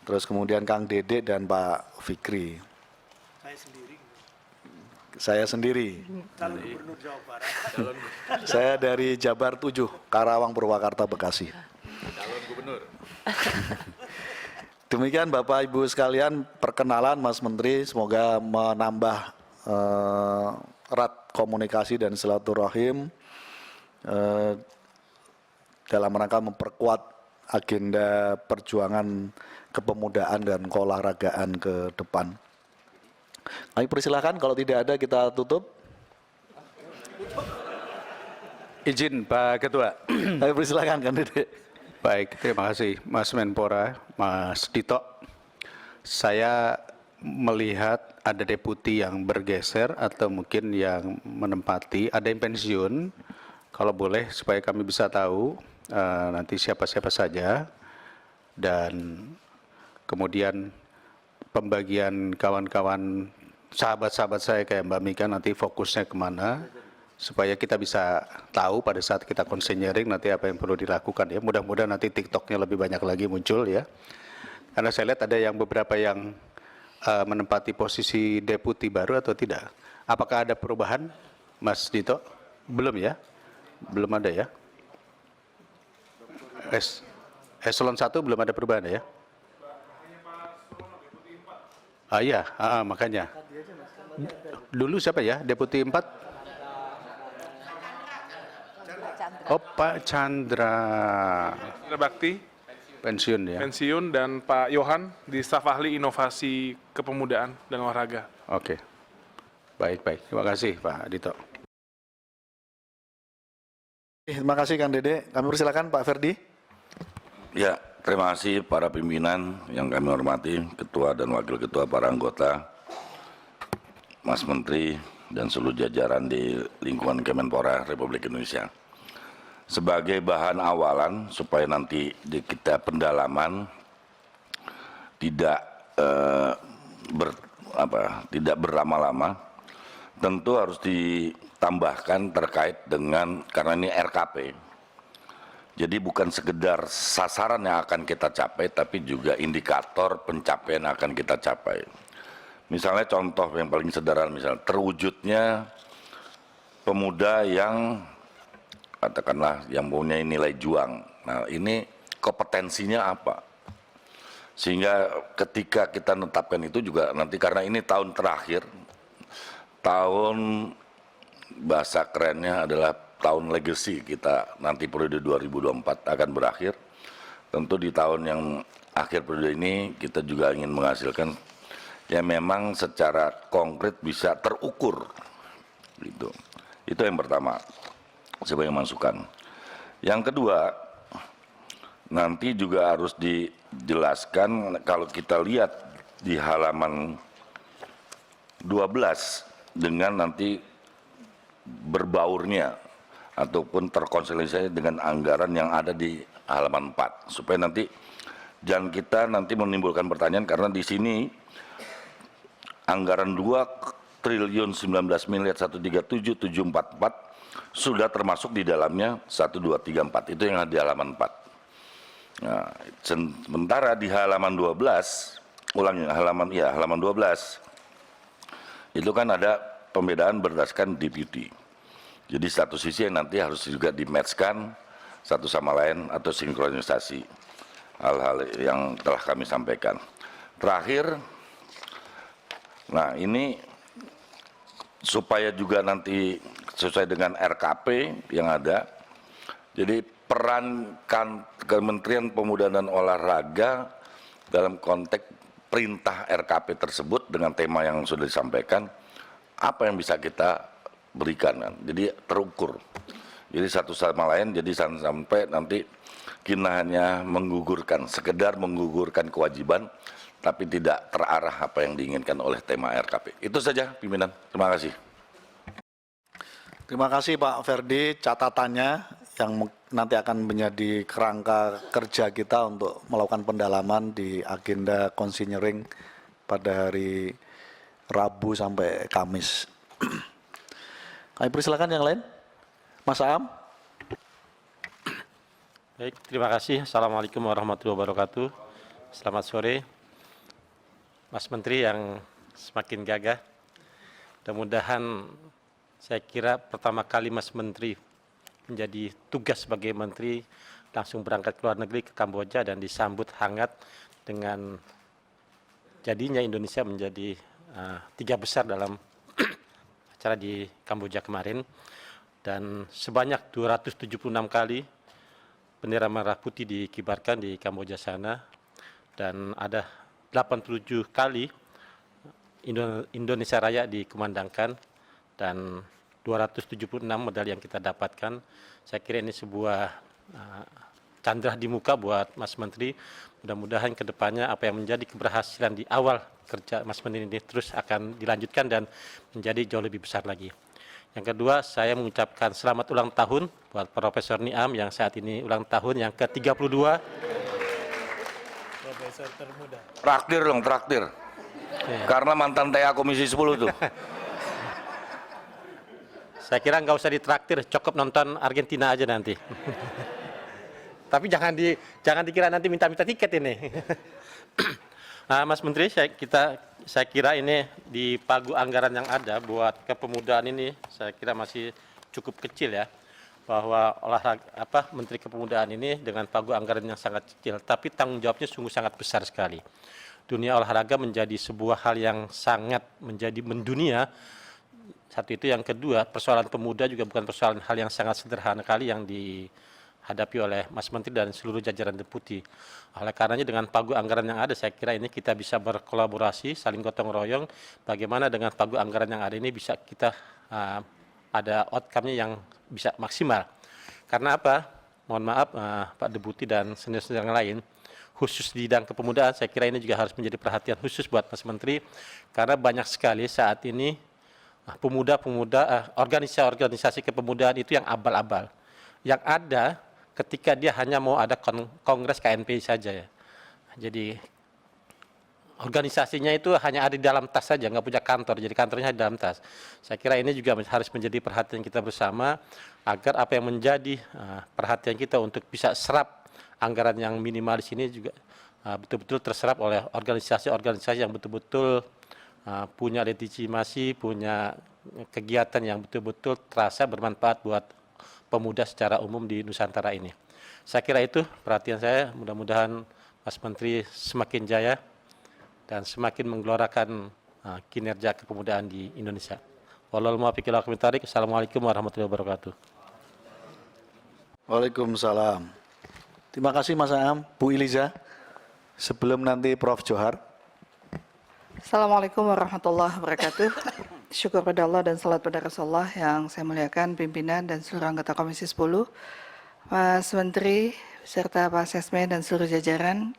Speaker 1: Terus kemudian Kang Dede dan Pak Fikri. Saya sendiri.
Speaker 7: Calon Gubernur Jawa Barat.
Speaker 1: Saya dari Jabar 7, Karawang, Purwakarta, Bekasi.
Speaker 6: Calon gubernur.
Speaker 1: Demikian Bapak Ibu sekalian perkenalan Mas Menteri, semoga menambah erat komunikasi dan silaturahim dalam rangka memperkuat agenda perjuangan kepemudaan dan keolahragaan ke depan. Kami persilahkan, kalau tidak ada kita tutup.
Speaker 6: Izin Pak Ketua.
Speaker 1: Kami persilahkan kan Dede.
Speaker 6: Baik, terima kasih Mas Menpora, Mas Dito. Saya melihat ada deputi yang bergeser atau mungkin yang menempati, ada yang pensiun. Kalau boleh supaya kami bisa tahu nanti siapa-siapa saja. Dan kemudian pembagian kawan-kawan sahabat-sahabat saya kayak Mbak Mika nanti fokusnya kemana, supaya kita bisa tahu pada saat kita konseling nanti apa yang perlu dilakukan ya. Mudah-mudahan nanti TikToknya lebih banyak lagi muncul ya. Karena saya lihat ada yang beberapa yang menempati posisi deputi baru atau tidak. Apakah ada perubahan, Mas Dito? Belum ya? Belum ada ya? Eselon 1 belum ada perubahan ya? Ah iya, makanya. Dulu siapa ya? Deputi 4? Oh, Pak Chandra.
Speaker 2: Chandra Bakti,
Speaker 6: Pensiun ya?
Speaker 2: pensiun, dan Pak Yohan di staf ahli inovasi kepemudaan dan olahraga.
Speaker 6: Oke. Baik. Terima kasih Pak Dito.
Speaker 1: Terima kasih Kang Dede. Kami persilakan Pak Ferdi.
Speaker 8: Ya, terima kasih para pimpinan yang kami hormati, ketua dan wakil ketua, para anggota, Mas Menteri, dan seluruh jajaran di lingkungan Kemenpora Republik Indonesia. Sebagai bahan awalan supaya nanti di kita pendalaman tidak tidak berlama-lama, tentu harus ditambahkan terkait dengan, karena ini RKP. Jadi bukan sekedar sasaran yang akan kita capai, tapi juga indikator pencapaian yang akan kita capai. Misalnya contoh yang paling sederhana, misalnya terwujudnya pemuda yang katakanlah yang punya nilai juang. Nah ini kompetensinya apa? Sehingga ketika kita menetapkan itu juga nanti, karena ini tahun terakhir, tahun bahasa kerennya adalah tahun legacy kita, nanti periode 2024 akan berakhir. Tentu di tahun yang akhir periode ini kita juga ingin menghasilkan yang memang secara konkret bisa terukur. Gitu. Itu yang pertama sebagai masukan. Yang kedua, nanti juga harus dijelaskan kalau kita lihat di halaman 12 dengan nanti berbaurnya ataupun terkonsolidasi dengan anggaran yang ada di halaman 4, supaya nanti jangan kita nanti menimbulkan pertanyaan, karena di sini anggaran 2 triliun 19 miliar 137.744 sudah termasuk di dalamnya 1234, itu yang ada di halaman 4. Nah, sementara di halaman 12, halaman 12 itu kan ada pembedaan berdasarkan deputy. Jadi satu sisi yang nanti harus juga di-match-kan satu sama lain atau sinkronisasi hal-hal yang telah kami sampaikan. Terakhir, nah ini supaya juga nanti sesuai dengan RKP yang ada, jadi peran Kementerian Pemuda dan Olahraga dalam konteks perintah RKP tersebut dengan tema yang sudah disampaikan, apa yang bisa kita berikan kan? Jadi terukur. Jadi satu sama lain, jadi sampai nanti kita hanya menggugurkan, sekedar menggugurkan kewajiban, tapi tidak terarah apa yang diinginkan oleh tema RKP. Itu saja pimpinan, terima kasih.
Speaker 1: Terima kasih Pak Ferdi, catatannya yang nanti akan menjadi kerangka kerja kita untuk melakukan pendalaman di agenda konsinyering pada hari Rabu sampai Kamis. Kami persilakan yang lain. Mas Aam.
Speaker 7: Baik, terima kasih. Assalamualaikum warahmatullahi wabarakatuh. Selamat sore, Mas Menteri yang semakin gagah. Mudah-mudahan, saya kira pertama kali Mas Menteri menjadi tugas sebagai Menteri langsung berangkat ke luar negeri ke Kamboja dan disambut hangat dengan jadinya Indonesia menjadi 3 besar dalam acara di Kamboja kemarin. Dan sebanyak 276 kali bendera merah putih dikibarkan di Kamboja sana, dan ada 87 kali Indonesia Raya dikumandangkan, dan 276 medali yang kita dapatkan. Saya kira ini sebuah candra di muka buat Mas Menteri. Mudah-mudahan ke depannya apa yang menjadi keberhasilan di awal kerja Mas Menteri ini terus akan dilanjutkan dan menjadi jauh lebih besar lagi. Yang kedua, saya mengucapkan selamat ulang tahun buat Profesor Niam yang saat ini ulang tahun yang ke-32. Profesor termuda.
Speaker 8: Traktir dong, traktir. Karena mantan TA Komisi 10 tuh.
Speaker 7: Saya kira nggak usah ditraktir, cukup nonton Argentina aja nanti. Tapi jangan dikira nanti minta-minta tiket ini. Nah, Mas Menteri, saya kira ini di pagu anggaran yang ada buat kepemudaan ini, saya kira masih cukup kecil ya, bahwa Menteri Kepemudaan ini dengan pagu anggaran yang sangat kecil, tapi tanggung jawabnya sungguh sangat besar sekali. Dunia olahraga menjadi sebuah hal yang sangat menjadi mendunia. Satu itu, yang kedua, persoalan pemuda juga bukan persoalan hal yang sangat sederhana kali yang dihadapi oleh Mas Menteri dan seluruh jajaran deputi. Oleh karenanya dengan pagu anggaran yang ada, saya kira ini kita bisa berkolaborasi, saling gotong royong, bagaimana dengan pagu anggaran yang ada ini bisa kita ada outcome-nya yang bisa maksimal. Karena apa? Mohon maaf Pak Deputi dan senior-senior yang lain, khusus di bidang kepemudaan, saya kira ini juga harus menjadi perhatian khusus buat Mas Menteri, karena banyak sekali saat ini pemuda-pemuda, organisasi kepemudaan itu yang abal-abal. Yang ada ketika dia hanya mau ada kongres KNPI saja ya. Jadi organisasinya itu hanya ada di dalam tas saja, nggak punya kantor, jadi kantornya di dalam tas. Saya kira ini juga harus menjadi perhatian kita bersama, agar apa yang menjadi perhatian kita untuk bisa serap anggaran yang minimal di sini juga betul-betul terserap oleh organisasi-organisasi yang betul-betul punya legitimasi, punya kegiatan yang betul-betul terasa bermanfaat buat pemuda secara umum di Nusantara ini. Saya kira itu perhatian saya, mudah-mudahan Mas Menteri semakin jaya dan semakin menggelorakan kinerja kepemudaan di Indonesia. Wassalamualaikum warahmatullahi wabarakatuh.
Speaker 1: Waalaikumsalam. Terima kasih Mas Aam. Bu Iliza, sebelum nanti Prof. Johar.
Speaker 9: Assalamualaikum warahmatullahi wabarakatuh. Syukur pada Allah dan salat pada Rasulullah yang saya muliakan pimpinan dan seluruh anggota Komisi 10, Mas Menteri, serta Pak Sesmen dan seluruh jajaran.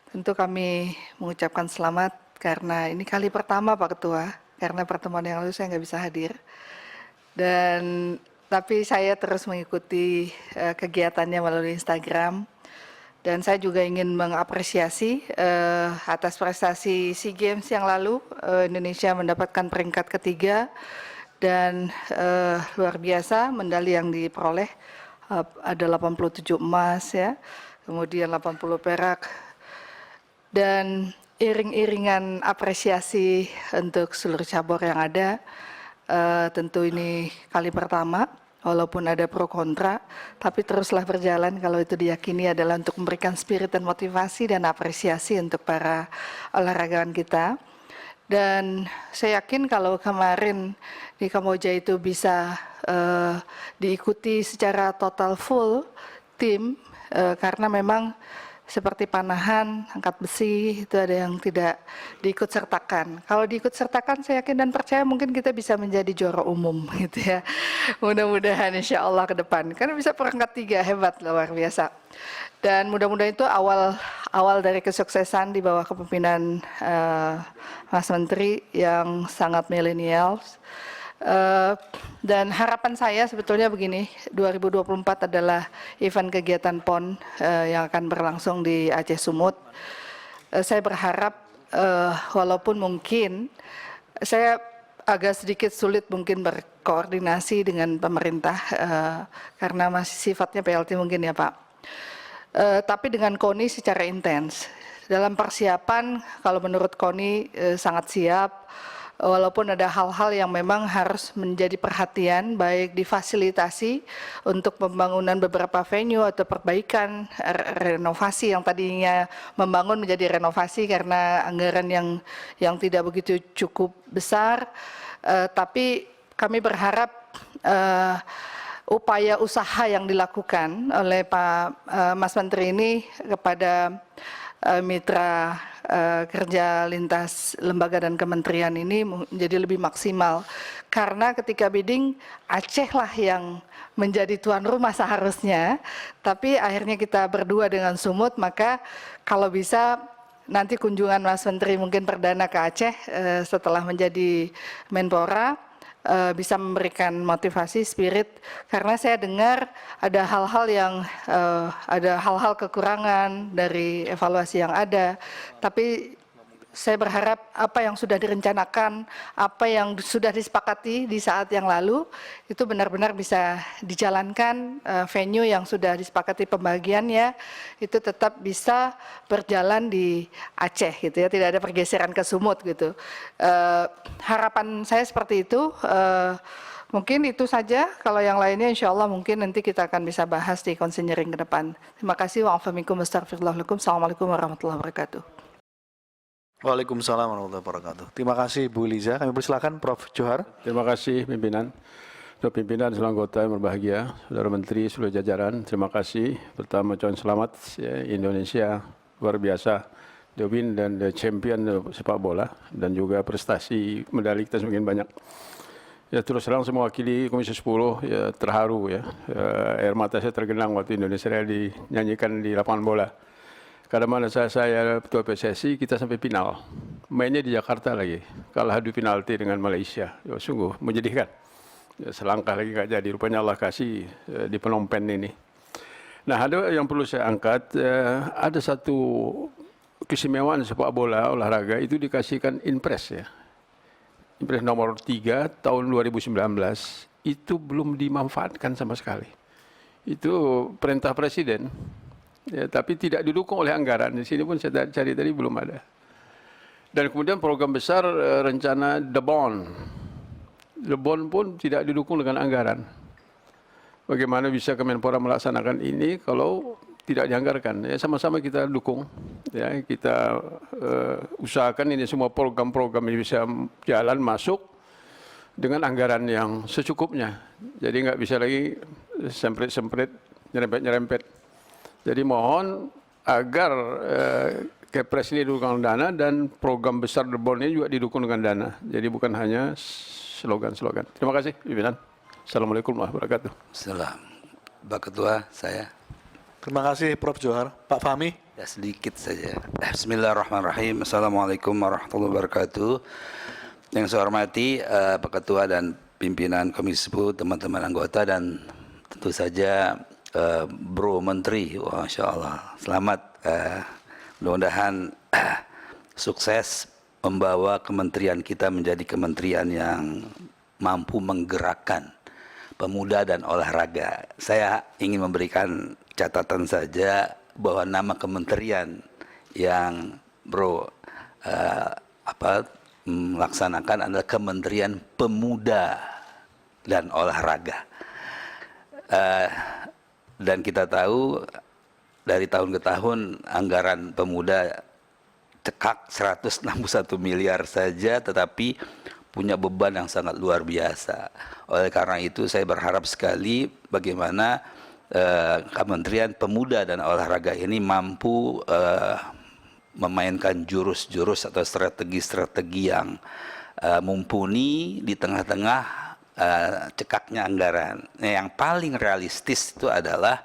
Speaker 9: Tentu kami mengucapkan selamat karena ini kali pertama Pak Ketua, karena pertemuan yang lalu saya nggak bisa hadir. Tapi saya terus mengikuti kegiatannya melalui Instagram. Dan saya juga ingin mengapresiasi atas prestasi SEA Games yang lalu, Indonesia mendapatkan peringkat ketiga, dan luar biasa medali yang diperoleh, ada 87 emas ya, kemudian 80 perak, dan iring-iringan apresiasi untuk seluruh cabur yang ada. Tentu ini kali pertama, walaupun ada pro kontra, tapi teruslah berjalan kalau itu diyakini adalah untuk memberikan spirit dan motivasi dan apresiasi untuk para olahragawan kita. Dan saya yakin kalau kemarin di Kamboja itu bisa diikuti secara total full tim karena memang seperti panahan, angkat besi itu ada yang tidak diikut sertakan. Kalau diikut sertakan saya yakin dan percaya mungkin kita bisa menjadi juara umum gitu ya. Mudah-mudahan insya Allah ke depan. Karena bisa perangkat 3 hebat luar biasa. Dan mudah-mudahan itu awal dari kesuksesan di bawah kepemimpinan Mas Menteri yang sangat milenial. Dan harapan saya sebetulnya begini, 2024 adalah event kegiatan PON yang akan berlangsung di Aceh Sumut. Saya berharap walaupun mungkin saya agak sedikit sulit mungkin berkoordinasi dengan pemerintah karena masih sifatnya PLT mungkin ya Pak. Tapi dengan KONI secara intens. Dalam persiapan kalau menurut KONI sangat siap. Walaupun ada hal-hal yang memang harus menjadi perhatian baik difasilitasi untuk pembangunan beberapa venue atau perbaikan renovasi yang tadinya membangun menjadi renovasi karena anggaran yang tidak begitu cukup besar, tapi kami berharap upaya usaha yang dilakukan oleh Pak Mas Menteri ini kepada mitra kerja lintas lembaga dan kementerian ini menjadi lebih maksimal karena ketika bidding Aceh lah yang menjadi tuan rumah seharusnya, tapi akhirnya kita berdua dengan Sumut, maka kalau bisa nanti kunjungan Mas Menteri mungkin perdana ke Aceh setelah menjadi Menpora bisa memberikan motivasi spirit karena saya dengar ada hal-hal kekurangan dari evaluasi yang ada, tapi saya berharap apa yang sudah direncanakan, apa yang sudah disepakati di saat yang lalu itu benar-benar bisa dijalankan, venue yang sudah disepakati pembagiannya itu tetap bisa berjalan di Aceh gitu ya, tidak ada pergeseran ke Sumut gitu. Harapan saya seperti itu. Mungkin itu saja, kalau yang lainnya insya Allah mungkin nanti kita akan bisa bahas di konseling ke depan. Terima kasih. Assalamualaikum warahmatullahi wabarakatuh.
Speaker 1: Waalaikumsalam warahmatullahi wabarakatuh. Terima kasih Bu Liza. Kami persilakan Prof. Johar.
Speaker 10: Terima kasih pimpinan. Untuk pimpinan, seluruh anggota yang berbahagia, saudara menteri, seluruh jajaran, terima kasih. Pertama, ucapan selamat ya, Indonesia luar biasa, the win dan the champion sepak bola dan juga prestasi medali kita semakin banyak. Ya terus terang saya mewakili Komisi 10 ya terharu ya. Air mata saya tergenang waktu Indonesia dinyanyikan di lapangan bola. Karena mana saya ketua PSSI, kita sampai final. Mainnya di Jakarta lagi. Kalah adu penalti dengan Malaysia. Ya, sungguh menyedihkan. Ya, selangkah lagi nggak jadi. Rupanya Allah kasih di Phnom Penh ini. Nah, ada yang perlu saya angkat. Ada satu keistimewaan sepak bola, olahraga, itu dikasihkan Inpres ya. Inpres nomor 3 tahun 2019. Itu belum dimanfaatkan sama sekali. Itu perintah Presiden. Ya, tapi tidak didukung oleh anggaran. Di sini pun saya cari tadi belum ada. Dan kemudian program besar rencana The Bond. The Bond pun tidak didukung dengan anggaran. Bagaimana bisa Kemenpora melaksanakan ini kalau tidak dianggarkan? Ya, sama-sama kita dukung. Ya, kita usahakan ini semua program-program ini bisa jalan masuk dengan anggaran yang secukupnya. Jadi nggak bisa lagi semprit-semprit, nyerempet-nyerempet. Jadi mohon agar Kepres ini didukung dana dan program besar The Bond ini juga didukung dengan dana. Jadi bukan hanya slogan-slogan. Terima kasih, pimpinan. Assalamualaikum warahmatullahi wabarakatuh.
Speaker 5: Assalamualaikum. Pak Ketua, saya.
Speaker 1: Terima kasih Prof. Johar. Pak Fahmi.
Speaker 5: Ya sedikit saja. Bismillahirrahmanirrahim. Assalamualaikum warahmatullahi wabarakatuh. Yang saya hormati Pak Ketua dan pimpinan Komisi 10, teman-teman anggota dan tentu saja Bro Menteri. Wah, Masya Allah. Selamat. Mudah-mudahan sukses membawa kementerian kita menjadi kementerian yang mampu menggerakkan pemuda dan olahraga. Saya ingin memberikan catatan saja bahwa nama kementerian yang Bro melaksanakan adalah Kementerian Pemuda dan Olahraga. Dan kita tahu dari tahun ke tahun anggaran pemuda cekak 161 miliar saja, tetapi punya beban yang sangat luar biasa. Oleh karena itu saya berharap sekali bagaimana Kementerian Pemuda dan Olahraga ini mampu memainkan jurus-jurus atau strategi-strategi yang mumpuni di tengah-tengah cekaknya anggaran. Nah, yang paling realistis itu adalah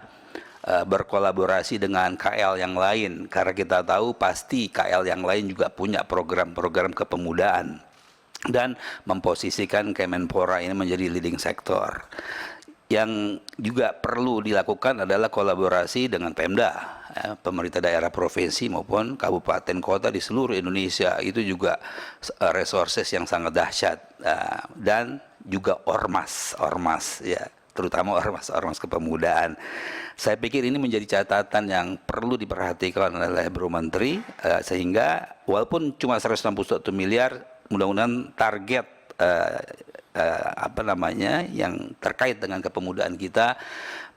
Speaker 5: berkolaborasi dengan KL yang lain, karena kita tahu pasti KL yang lain juga punya program-program kepemudaan dan memposisikan Kemenpora ini menjadi leading sektor. Yang juga perlu dilakukan adalah kolaborasi dengan Pemda, pemerintah daerah provinsi maupun kabupaten kota di seluruh Indonesia. Itu juga resources yang sangat dahsyat, dan juga ormas ya, terutama ormas kepemudaan. Saya pikir ini menjadi catatan yang perlu diperhatikan oleh Bro Menteri, sehingga walaupun cuma 161 miliar, mudah-mudahan target yang terkait dengan kepemudaan kita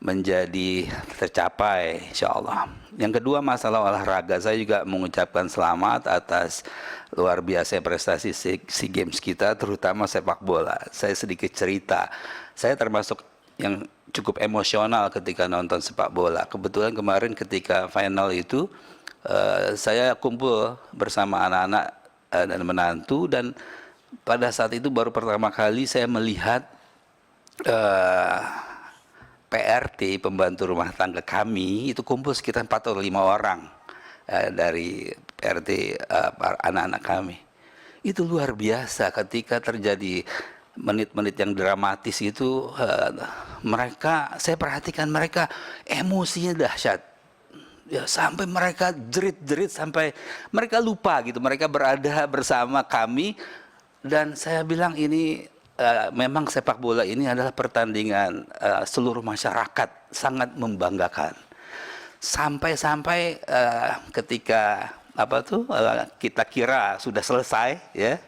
Speaker 5: menjadi tercapai, insya Allah. Yang kedua, masalah olahraga, saya juga mengucapkan selamat atas luar biasa prestasi SEA Games kita, terutama sepak bola. Saya sedikit cerita, saya termasuk yang cukup emosional ketika nonton sepak bola. Kebetulan kemarin ketika final itu saya kumpul bersama anak-anak dan menantu, dan pada saat itu baru pertama kali saya melihat PRT, pembantu rumah tangga kami, itu kumpul sekitar 4 atau 5 orang dari PRT anak-anak kami. Itu luar biasa ketika terjadi menit-menit yang dramatis itu, saya perhatikan mereka emosinya dahsyat. Ya, sampai mereka jerit-jerit, sampai mereka lupa gitu, mereka berada bersama kami. Dan saya bilang ini memang sepak bola ini adalah pertandingan seluruh masyarakat, sangat membanggakan. Sampai-sampai ketika kita kira sudah selesai, ya,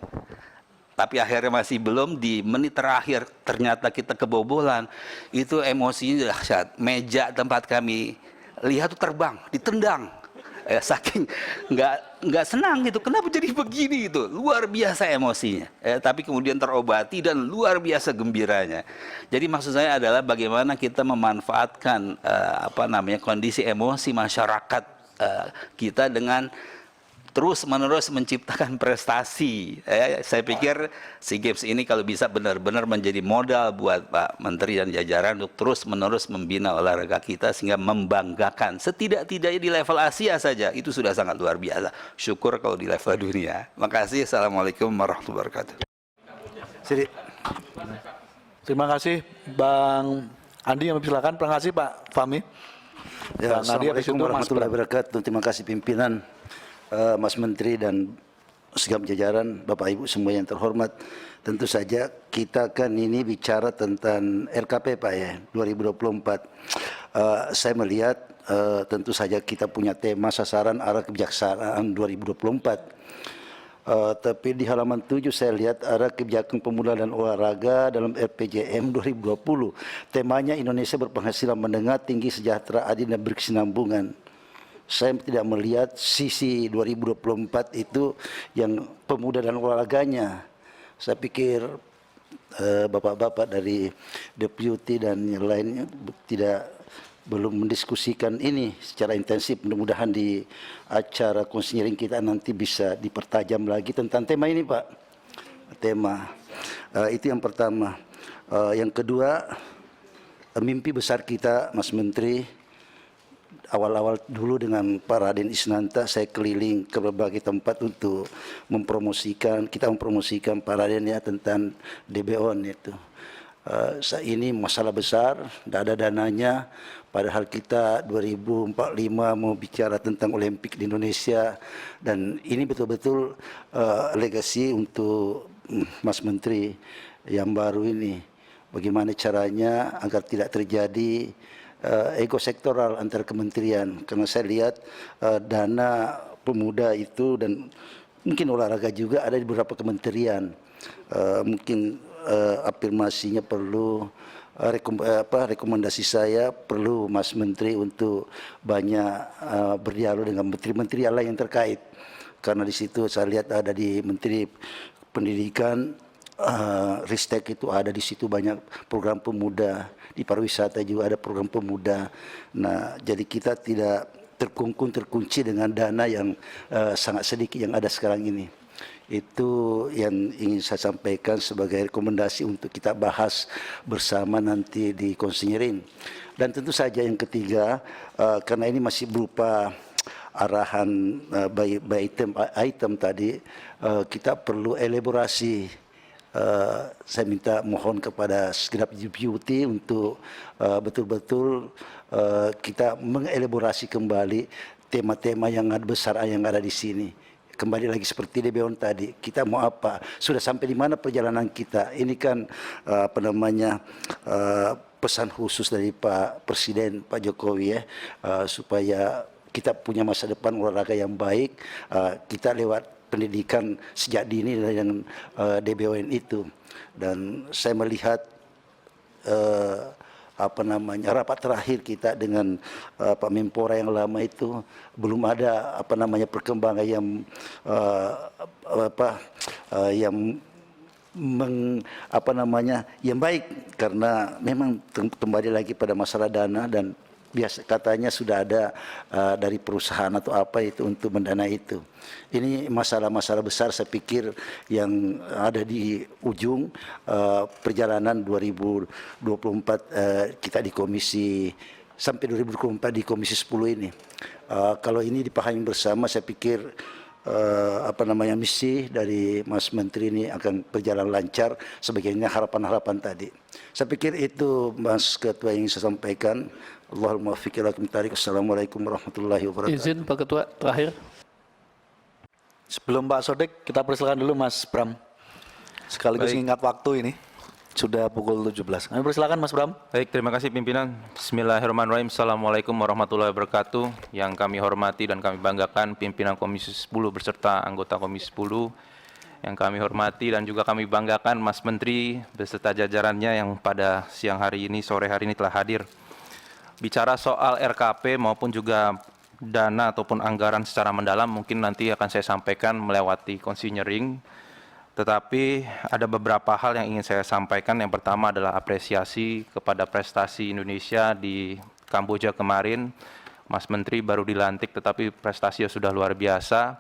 Speaker 5: tapi akhirnya masih belum, di menit terakhir ternyata kita kebobolan. Itu emosinya dahsyat. Meja tempat kami lihat tuh terbang, ditendang. Saking nggak senang gitu, kenapa jadi begini gitu, luar biasa emosinya, tapi kemudian terobati dan luar biasa gembiranya. Jadi maksud saya adalah bagaimana kita memanfaatkan kondisi emosi masyarakat kita dengan terus-menerus menciptakan prestasi. Saya pikir SEA Games ini kalau bisa benar-benar menjadi modal buat Pak Menteri dan jajaran untuk terus-menerus membina olahraga kita sehingga membanggakan. Setidak-tidaknya di level Asia saja, itu sudah sangat luar biasa. Syukur kalau di level dunia. Makasih. Assalamualaikum warahmatullahi wabarakatuh.
Speaker 1: Terima kasih Bang Andi, yang silakan. Terima kasih Pak Fahmi.
Speaker 11: Ya,
Speaker 1: Assalamualaikum
Speaker 11: warahmatullahi wabarakatuh. Terima kasih pimpinan, Mas Menteri dan segala jajaran, Bapak Ibu semua yang terhormat. Tentu saja kita kan ini bicara tentang RKP Pak ya, 2024. Saya melihat tentu saja kita punya tema sasaran arah kebijaksanaan 2024. Tapi di halaman 7 saya lihat arah kebijakan pemuda dan olahraga dalam RPJM 2020. Temanya Indonesia berpenghasilan menengah, tinggi, sejahtera, adil dan berkesinambungan. Saya tidak melihat sisi 2024 itu yang pemuda dan olahraganya. Saya pikir bapak-bapak dari Deputi dan yang lainnya belum mendiskusikan ini secara intensif. Mudah-mudahan di acara konseling kita nanti bisa dipertajam lagi tentang tema ini Pak. Tema itu yang pertama. Yang kedua, mimpi besar kita Mas Menteri. Awal-awal dulu dengan Pak Raden Isnanta saya keliling ke berbagai tempat untuk mempromosikan Pak Raden ya tentang DBON itu. Ini masalah besar, tidak ada dananya, padahal kita 2045 mau bicara tentang Olimpik di Indonesia, dan ini betul-betul legasi untuk Mas Menteri yang baru ini. Bagaimana caranya agar tidak terjadi ego sektoral antar kementerian, karena saya lihat dana pemuda itu dan mungkin olahraga juga ada di beberapa kementerian. Mungkin afirmasinya perlu, rekomendasi saya perlu Mas Menteri untuk banyak berdialog dengan menteri-menteri lain yang terkait, karena di situ saya lihat ada di Menteri Pendidikan Ristek itu ada di situ banyak program pemuda, di pariwisata juga ada program pemuda. Nah, jadi kita tidak terkunci dengan dana yang sangat sedikit yang ada sekarang ini. Itu yang ingin saya sampaikan sebagai rekomendasi untuk kita bahas bersama nanti di konsinyering. Dan tentu saja yang ketiga, karena ini masih berupa arahan by item tadi, kita perlu elaborasi. Saya minta mohon kepada segenap deputy untuk betul-betul kita mengelaborasi kembali tema-tema yang besar yang ada di sini. Kembali lagi seperti Debeon tadi, kita mau apa? Sudah sampai di mana perjalanan kita? Ini kan pesan khusus dari Pak Presiden, Pak Jokowi supaya kita punya masa depan olahraga yang baik. Kita lewat pendidikan sejak dini dengan DBON itu. Dan saya melihat rapat terakhir kita dengan Pak Menpora yang lama itu belum ada perkembangan yang baik, karena memang kembali lagi pada masalah dana, dan biasa katanya sudah ada dari perusahaan atau apa itu untuk mendanai itu. Ini masalah-masalah besar saya pikir yang ada di ujung perjalanan 2024 kita di komisi sampai 2024 di komisi 10 ini. Kalau ini dipahami bersama, saya pikir misi dari Mas Menteri ini akan berjalan lancar sebagaimana harapan-harapan tadi. Saya pikir itu Mas Ketua yang saya sampaikan. Allahumma fiqh lakum tarik. Assalamualaikum warahmatullahi wabarakatuh.
Speaker 6: Izin Pak Ketua terakhir.
Speaker 1: Sebelum Pak Sodek, kita persilakan dulu Mas Bram. Sekaligus ingat waktu ini. Sudah pukul 17. Kami persilakan Mas Bram.
Speaker 12: Baik, terima kasih pimpinan. Bismillahirrahmanirrahim. Assalamualaikum warahmatullahi wabarakatuh. Yang kami hormati dan kami banggakan pimpinan Komisi 10 beserta anggota Komisi 10. Yang kami hormati dan juga kami banggakan Mas Menteri beserta jajarannya yang pada siang hari ini, sore hari ini telah hadir. Bicara soal RKP maupun juga dana ataupun anggaran secara mendalam mungkin nanti akan saya sampaikan melewati konsinyering. Tetapi ada beberapa hal yang ingin saya sampaikan. Yang pertama adalah apresiasi kepada prestasi Indonesia di Kamboja kemarin. Mas Menteri baru dilantik tetapi prestasinya sudah luar biasa.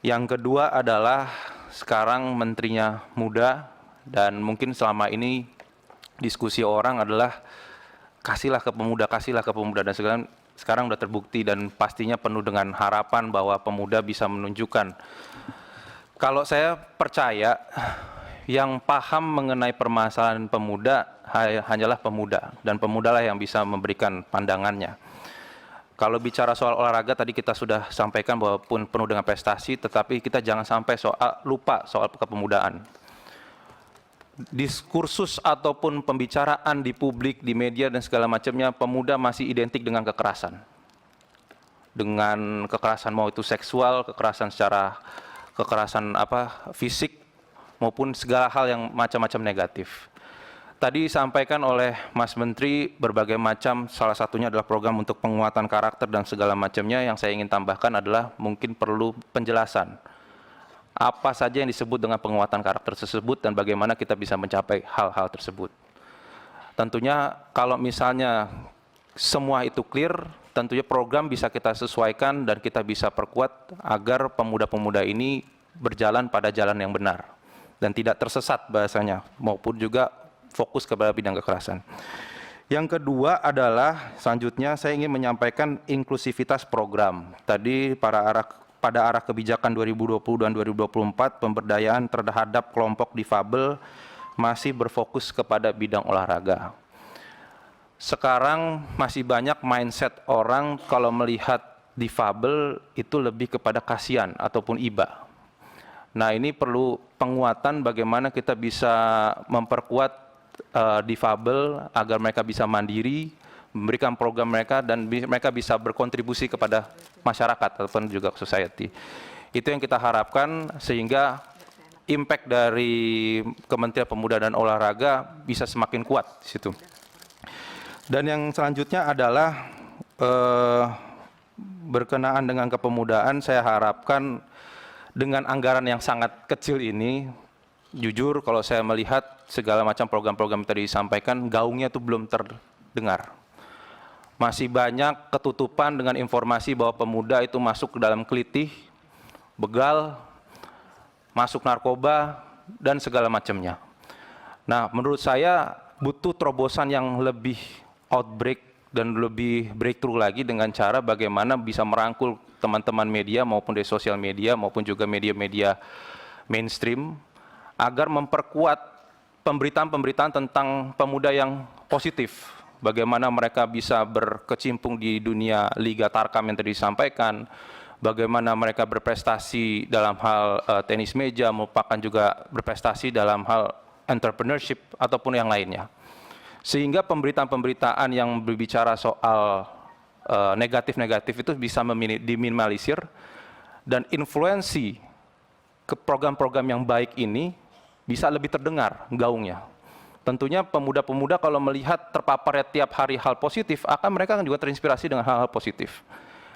Speaker 12: Yang kedua adalah sekarang menterinya muda, dan mungkin selama ini diskusi orang adalah kasihlah ke pemuda, dan sekarang sudah terbukti dan pastinya penuh dengan harapan bahwa pemuda bisa menunjukkan. Kalau saya percaya yang paham mengenai permasalahan pemuda hanyalah pemuda, dan pemudalah yang bisa memberikan pandangannya. Kalau bicara soal olahraga tadi kita sudah sampaikan bahwa pun penuh dengan prestasi, tetapi kita jangan sampai lupa soal kepemudaan. Diskursus ataupun pembicaraan di publik, di media dan segala macamnya, pemuda masih identik dengan kekerasan. Dengan kekerasan mau itu seksual, kekerasan fisik maupun segala hal yang macam-macam negatif. Tadi disampaikan oleh Mas Menteri berbagai macam, salah satunya adalah program untuk penguatan karakter dan segala macamnya. Yang saya ingin tambahkan adalah mungkin perlu penjelasan. Apa saja yang disebut dengan penguatan karakter tersebut dan bagaimana kita bisa mencapai hal-hal tersebut. Tentunya kalau misalnya semua itu clear, tentunya program bisa kita sesuaikan dan kita bisa perkuat agar pemuda-pemuda ini berjalan pada jalan yang benar dan tidak tersesat bahasanya, maupun juga fokus kepada bidang kekerasan. Yang kedua adalah selanjutnya saya ingin menyampaikan inklusivitas program. Tadi pada arah kebijakan 2020 dan 2024, pemberdayaan terhadap kelompok difabel masih berfokus kepada bidang olahraga. Sekarang masih banyak mindset orang kalau melihat difabel itu lebih kepada kasihan ataupun iba. Nah, ini perlu penguatan bagaimana kita bisa memperkuat difabel agar mereka bisa mandiri, memberikan program mereka, dan mereka bisa berkontribusi kepada masyarakat ataupun juga society. Itu yang kita harapkan sehingga impact dari Kementerian Pemuda dan Olahraga bisa semakin kuat di situ. Dan yang selanjutnya adalah berkenaan dengan kepemudaan, saya harapkan dengan anggaran yang sangat kecil ini, jujur kalau saya melihat segala macam program-program yang tadi disampaikan, gaungnya itu belum terdengar. Masih banyak ketutupan dengan informasi bahwa pemuda itu masuk ke dalam kelitih, begal, masuk narkoba, dan segala macamnya. Nah, menurut saya butuh terobosan yang lebih outbreak dan lebih breakthrough lagi dengan cara bagaimana bisa merangkul teman-teman media maupun dari sosial media maupun juga media-media mainstream agar memperkuat pemberitaan-pemberitaan tentang pemuda yang positif. Bagaimana mereka bisa berkecimpung di dunia Liga Tarkam yang tadi disampaikan, bagaimana mereka berprestasi dalam hal tenis meja, merupakan juga berprestasi dalam hal entrepreneurship ataupun yang lainnya. Sehingga pemberitaan-pemberitaan yang berbicara soal negatif-negatif itu bisa diminimalisir dan influensi ke program-program yang baik ini bisa lebih terdengar gaungnya. Tentunya pemuda-pemuda kalau melihat terpaparnya tiap hari hal positif, mereka akan juga terinspirasi dengan hal-hal positif.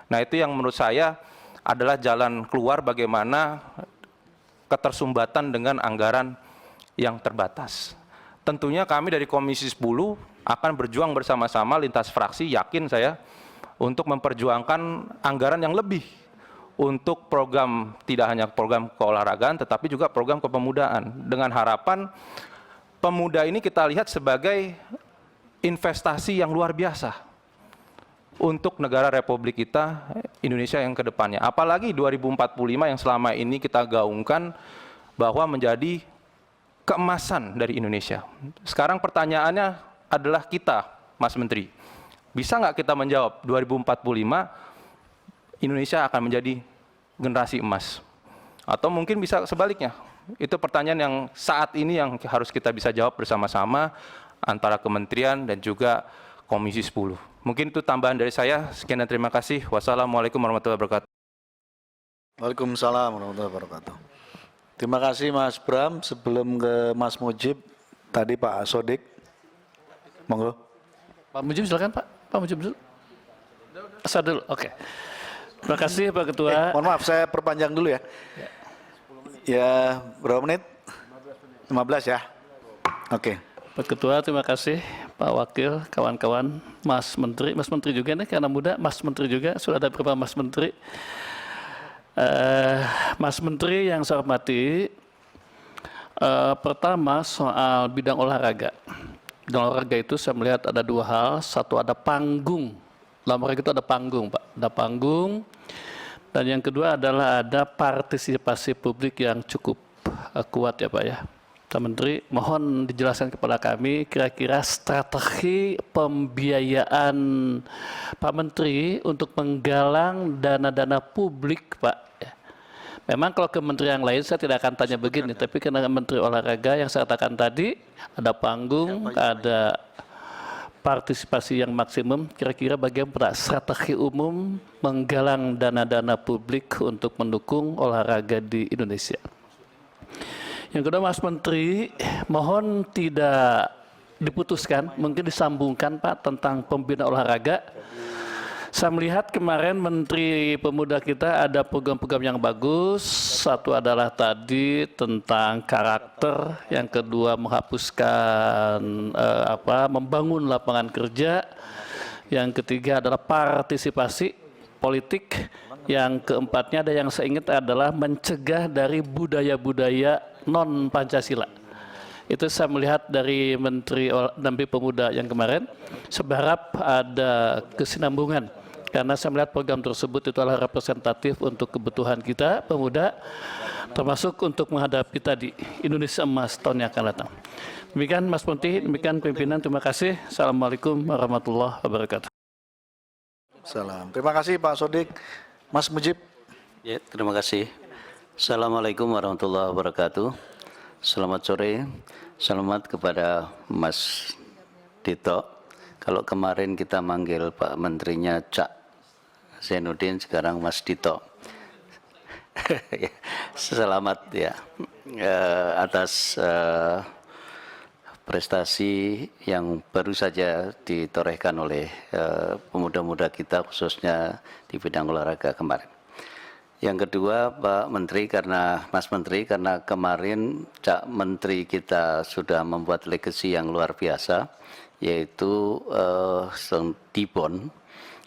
Speaker 12: Nah, itu yang menurut saya adalah jalan keluar bagaimana ketersumbatan dengan anggaran yang terbatas. Tentunya kami dari Komisi 10 akan berjuang bersama-sama lintas fraksi, yakin saya, untuk memperjuangkan anggaran yang lebih untuk program, tidak hanya program keolahragaan, tetapi juga program kepemudaan. Dengan harapan pemuda ini kita lihat sebagai investasi yang luar biasa untuk negara Republik kita, Indonesia yang kedepannya. Apalagi 2045 yang selama ini kita gaungkan bahwa menjadi keemasan dari Indonesia. Sekarang pertanyaannya adalah kita, Mas Menteri, bisa nggak kita menjawab 2045 Indonesia akan menjadi generasi emas? Atau mungkin bisa sebaliknya? Itu pertanyaan yang saat ini yang harus kita bisa jawab bersama-sama antara kementerian dan juga Komisi 10. Mungkin itu tambahan dari saya. Sekian dan terima kasih. Wassalamualaikum warahmatullahi wabarakatuh.
Speaker 1: Waalaikumsalam warahmatullahi wabarakatuh. Terima kasih Mas Bram. Sebelum ke Mas Mujib, tadi Pak Sodik. Monggo.
Speaker 13: Pak Mujib silakan Pak. Pak Mujib dulu. Sadul, oke. Terima kasih Pak Ketua.
Speaker 1: Mohon maaf, saya perpanjang dulu ya. Ya, berapa menit? 15 ya? Oke.
Speaker 13: Pak Ketua, terima kasih. Pak Wakil, kawan-kawan, Mas Menteri juga nih, karena muda, Mas Menteri juga, sudah ada beberapa Mas Menteri. Mas Menteri yang saya hormati, pertama soal bidang olahraga. Bidang olahraga itu saya melihat ada dua hal, satu ada panggung. Dalam olahraga itu ada panggung, Pak. Ada panggung. Dan yang kedua adalah ada partisipasi publik yang cukup kuat ya Pak ya. Pak Menteri, mohon dijelaskan kepada kami kira-kira strategi pembiayaan Pak Menteri untuk menggalang dana-dana publik Pak. Memang kalau kementerian lain saya tidak akan tanya begini, tapi karena Menteri Olahraga yang saya katakan tadi, ada panggung, ada partisipasi yang maksimum, kira-kira bagaimana strategi umum menggalang dana-dana publik untuk mendukung olahraga di Indonesia. Yang kedua Mas Menteri, mohon tidak diputuskan, mungkin disambungkan Pak tentang pembinaan olahraga. Saya melihat kemarin Menteri Pemuda kita ada program-program yang bagus. Satu adalah tadi tentang karakter, yang kedua menghapuskan membangun lapangan kerja, yang ketiga adalah partisipasi politik, yang keempatnya ada yang saya ingat adalah mencegah dari budaya-budaya non Pancasila. Itu saya melihat dari Menteri Pemuda yang kemarin, saya berharap ada kesinambungan. Karena saya melihat program tersebut itu adalah representatif untuk kebutuhan kita, pemuda, termasuk untuk menghadapi tadi Indonesia Emas tahun yang akan datang. Demikian Mas Menteri, demikian pimpinan, terima kasih. Assalamualaikum warahmatullahi wabarakatuh.
Speaker 1: Salam. Terima kasih Pak Sodik. Mas Mujib.
Speaker 14: Ya, terima kasih. Assalamualaikum warahmatullahi wabarakatuh. Selamat sore. Selamat kepada Mas Dito. Kalau kemarin kita manggil Pak Menterinya Cak Zainuddin, sekarang Mas Dito. Selamat ya atas prestasi yang baru saja ditorehkan oleh pemuda-pemuda kita khususnya di bidang olahraga kemarin. Yang kedua, Pak Menteri, Mas Menteri, karena kemarin Cak Menteri kita sudah membuat legacy yang luar biasa, yaitu Dibon.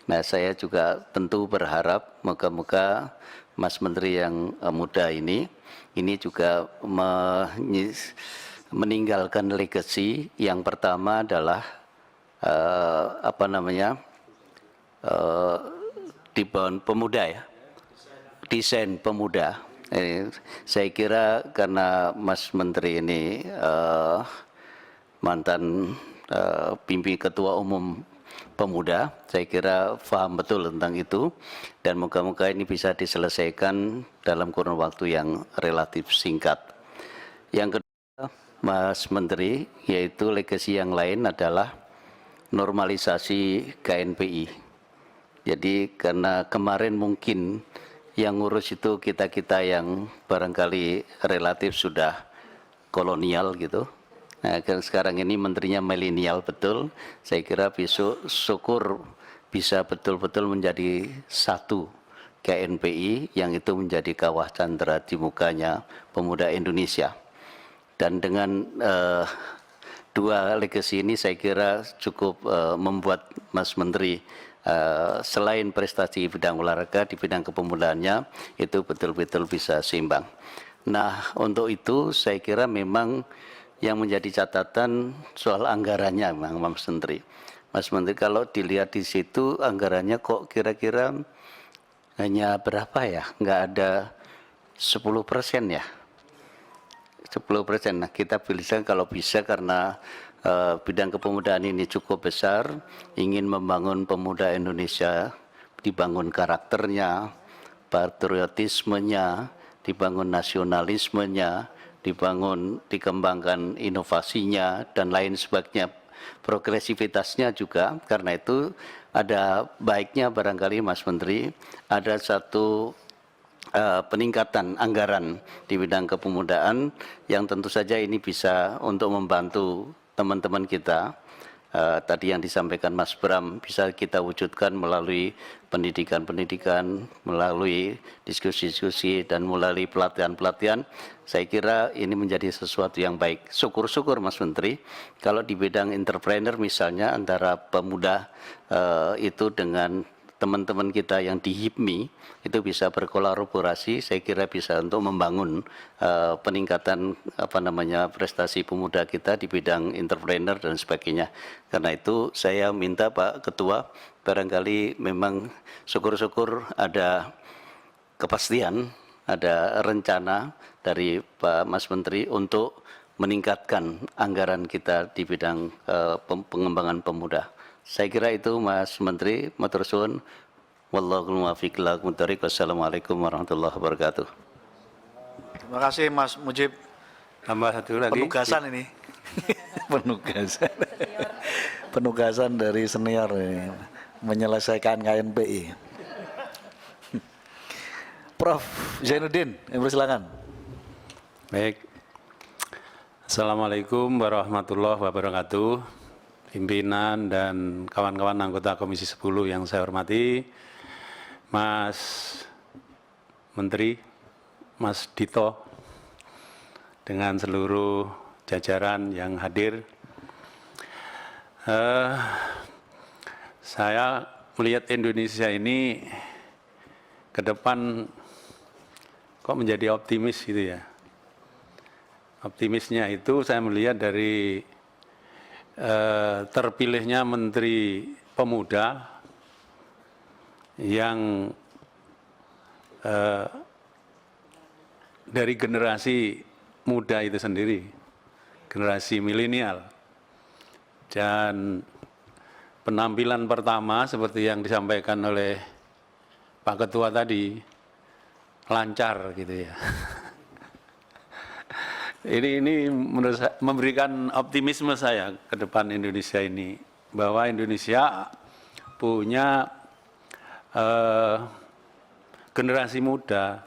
Speaker 14: Nah, saya juga tentu berharap moga-moga Mas Menteri yang muda ini juga meninggalkan legacy. Yang pertama adalah Dibon pemuda ya. Desain pemuda. Saya kira karena Mas Menteri ini mantan ketua umum pemuda, saya kira paham betul tentang itu, dan moga-moga ini bisa diselesaikan dalam kurun waktu yang relatif singkat. Yang kedua, Mas Menteri, yaitu legasi yang lain adalah normalisasi KNPI. Jadi karena kemarin mungkin yang ngurus itu kita-kita yang barangkali relatif sudah kolonial gitu. Nah, kan sekarang ini menterinya milenial betul. Saya kira besok syukur bisa betul-betul menjadi satu KNPI yang itu menjadi kawah candera di mukanya pemuda Indonesia. Dan dengan dua legasi ini saya kira cukup membuat Mas Menteri selain prestasi di bidang olahraga, di bidang kepemudaan itu betul-betul bisa seimbang. Nah, untuk itu saya kira memang yang menjadi catatan soal anggarannya, Mas Menteri. Mas Menteri, kalau dilihat di situ anggarannya kok kira-kira hanya berapa ya? Nggak ada 10% ya? 10%. Nah, kita pilih kalau bisa karena bidang kepemudaan ini cukup besar, ingin membangun pemuda Indonesia, dibangun karakternya, patriotismenya, dibangun nasionalismenya, dikembangkan inovasinya, dan lain sebagainya, progresivitasnya juga. Karena itu ada baiknya barangkali Mas Menteri, ada satu peningkatan anggaran di bidang kepemudaan yang tentu saja ini bisa untuk membantu teman-teman kita. Tadi yang disampaikan Mas Bram bisa kita wujudkan melalui pendidikan-pendidikan, melalui diskusi-diskusi, dan melalui pelatihan-pelatihan. Saya kira ini menjadi sesuatu yang baik. Syukur-syukur Mas Menteri, kalau di bidang entrepreneur misalnya antara pemuda itu dengan teman-teman kita yang di HIPMI itu bisa berkolaborasi, saya kira bisa untuk membangun peningkatan prestasi pemuda kita di bidang entrepreneur dan sebagainya. Karena itu saya minta Pak Ketua, barangkali memang syukur-syukur ada kepastian, ada rencana dari Pak Mas Menteri untuk meningkatkan anggaran kita di bidang pengembangan pemuda. Saya kira itu Mas Menteri, matur suwun. Wallahul muwaffiq ila aqwamit thoriq. Wassalamualaikum warahmatullahi wabarakatuh.
Speaker 1: Terima kasih Mas Mujib.
Speaker 6: Tambah satu lagi.
Speaker 1: Penugasan ini. Penugasan dari senior ini, menyelesaikan KNPI. Prof. Zainuddin, silakan.
Speaker 10: Baik. Assalamualaikum warahmatullahi wabarakatuh. Pimpinan dan kawan-kawan anggota Komisi 10 yang saya hormati, Mas Menteri, Mas Dito, dengan seluruh jajaran yang hadir. Saya melihat Indonesia ini ke depan kok menjadi optimis gitu ya. Optimisnya itu saya melihat dari terpilihnya Menteri Pemuda yang dari generasi muda itu sendiri, generasi milenial, dan penampilan pertama seperti yang disampaikan oleh Pak Ketua tadi, lancar gitu ya. Ini menurut saya, memberikan optimisme saya ke depan Indonesia ini, bahwa Indonesia punya generasi muda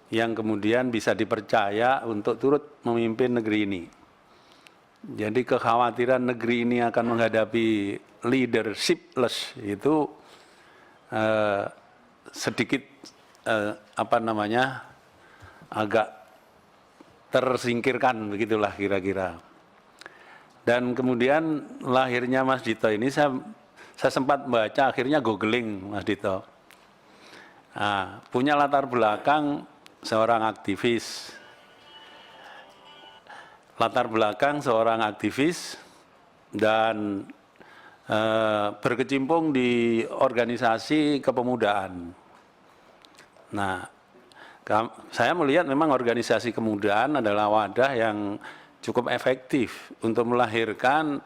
Speaker 10: yang kemudian bisa dipercaya untuk turut memimpin negeri ini. Jadi kekhawatiran negeri ini akan menghadapi leadershipless itu sedikit
Speaker 6: agak tersingkirkan begitulah kira-kira. Dan kemudian lahirnya Mas Dito ini saya sempat baca, akhirnya googling Mas Dito. Nah, punya latar belakang seorang aktivis. Dan berkecimpung di organisasi kepemudaan. Nah, saya melihat memang organisasi kepemudaan adalah wadah yang cukup efektif untuk melahirkan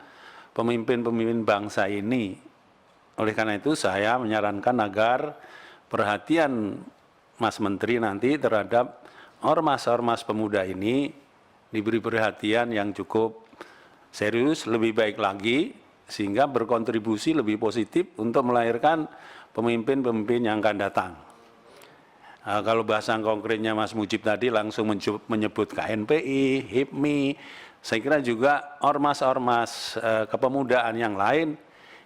Speaker 6: pemimpin-pemimpin bangsa ini. Oleh karena itu saya menyarankan agar perhatian Mas Menteri nanti terhadap ormas-ormas pemuda ini diberi perhatian yang cukup serius, lebih baik lagi, sehingga berkontribusi lebih positif untuk melahirkan pemimpin-pemimpin yang akan datang. Kalau bahasa konkretnya Mas Mujib tadi langsung menyebut KNPI, HIPMI, saya kira juga ormas-ormas kepemudaan yang lain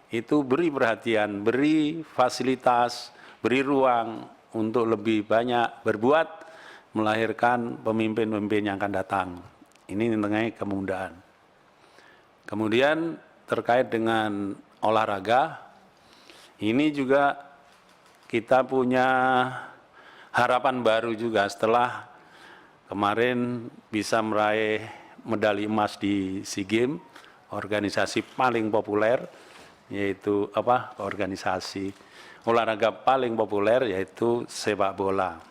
Speaker 6: itu beri perhatian, beri fasilitas, beri ruang untuk lebih banyak berbuat melahirkan pemimpin-pemimpin yang akan datang. Ini mengenai kepemudaan. Kemudian terkait dengan olahraga, ini juga kita punya harapan baru juga setelah kemarin bisa meraih medali emas di SEA Games, organisasi paling populer yaitu organisasi olahraga paling populer yaitu sepak bola.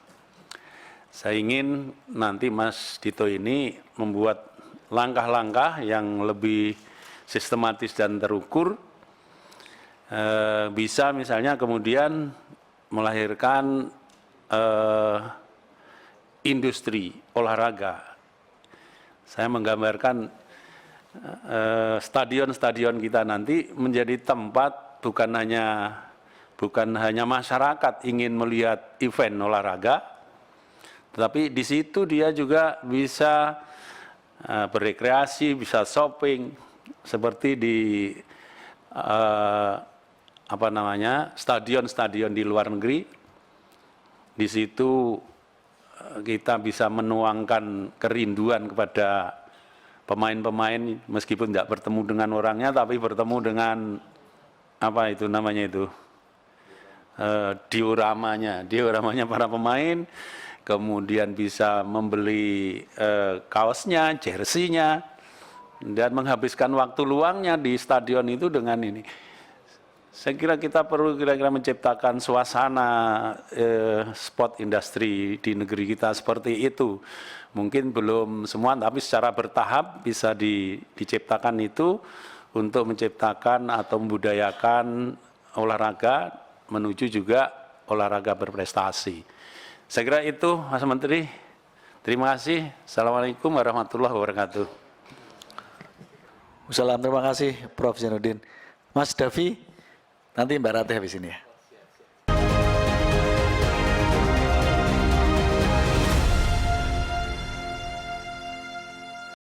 Speaker 6: Saya ingin nanti Mas Dito ini membuat langkah-langkah yang lebih sistematis dan terukur, bisa misalnya kemudian melahirkan industri olahraga. Saya menggambarkan stadion-stadion kita nanti menjadi tempat bukan hanya masyarakat ingin melihat event olahraga, tetapi di situ dia juga bisa berekreasi, bisa shopping, seperti di stadion-stadion di luar negeri. Di situ kita bisa menuangkan kerinduan kepada pemain-pemain meskipun tidak bertemu dengan orangnya, tapi bertemu dengan dioramanya para pemain, kemudian bisa membeli kaosnya, jersinya, dan menghabiskan waktu luangnya di stadion itu dengan ini. Saya kira kita perlu kira-kira menciptakan suasana sport industri di negeri kita seperti itu. Mungkin belum semua, tapi secara bertahap bisa diciptakan itu untuk menciptakan atau membudayakan olahraga menuju juga olahraga berprestasi. Saya kira itu, Mas Menteri. Terima kasih. Assalamualaikum warahmatullahi wabarakatuh.
Speaker 1: Terima kasih Prof. Zainuddin. Mas Davi, nanti Mbak Ratih habis ini ya.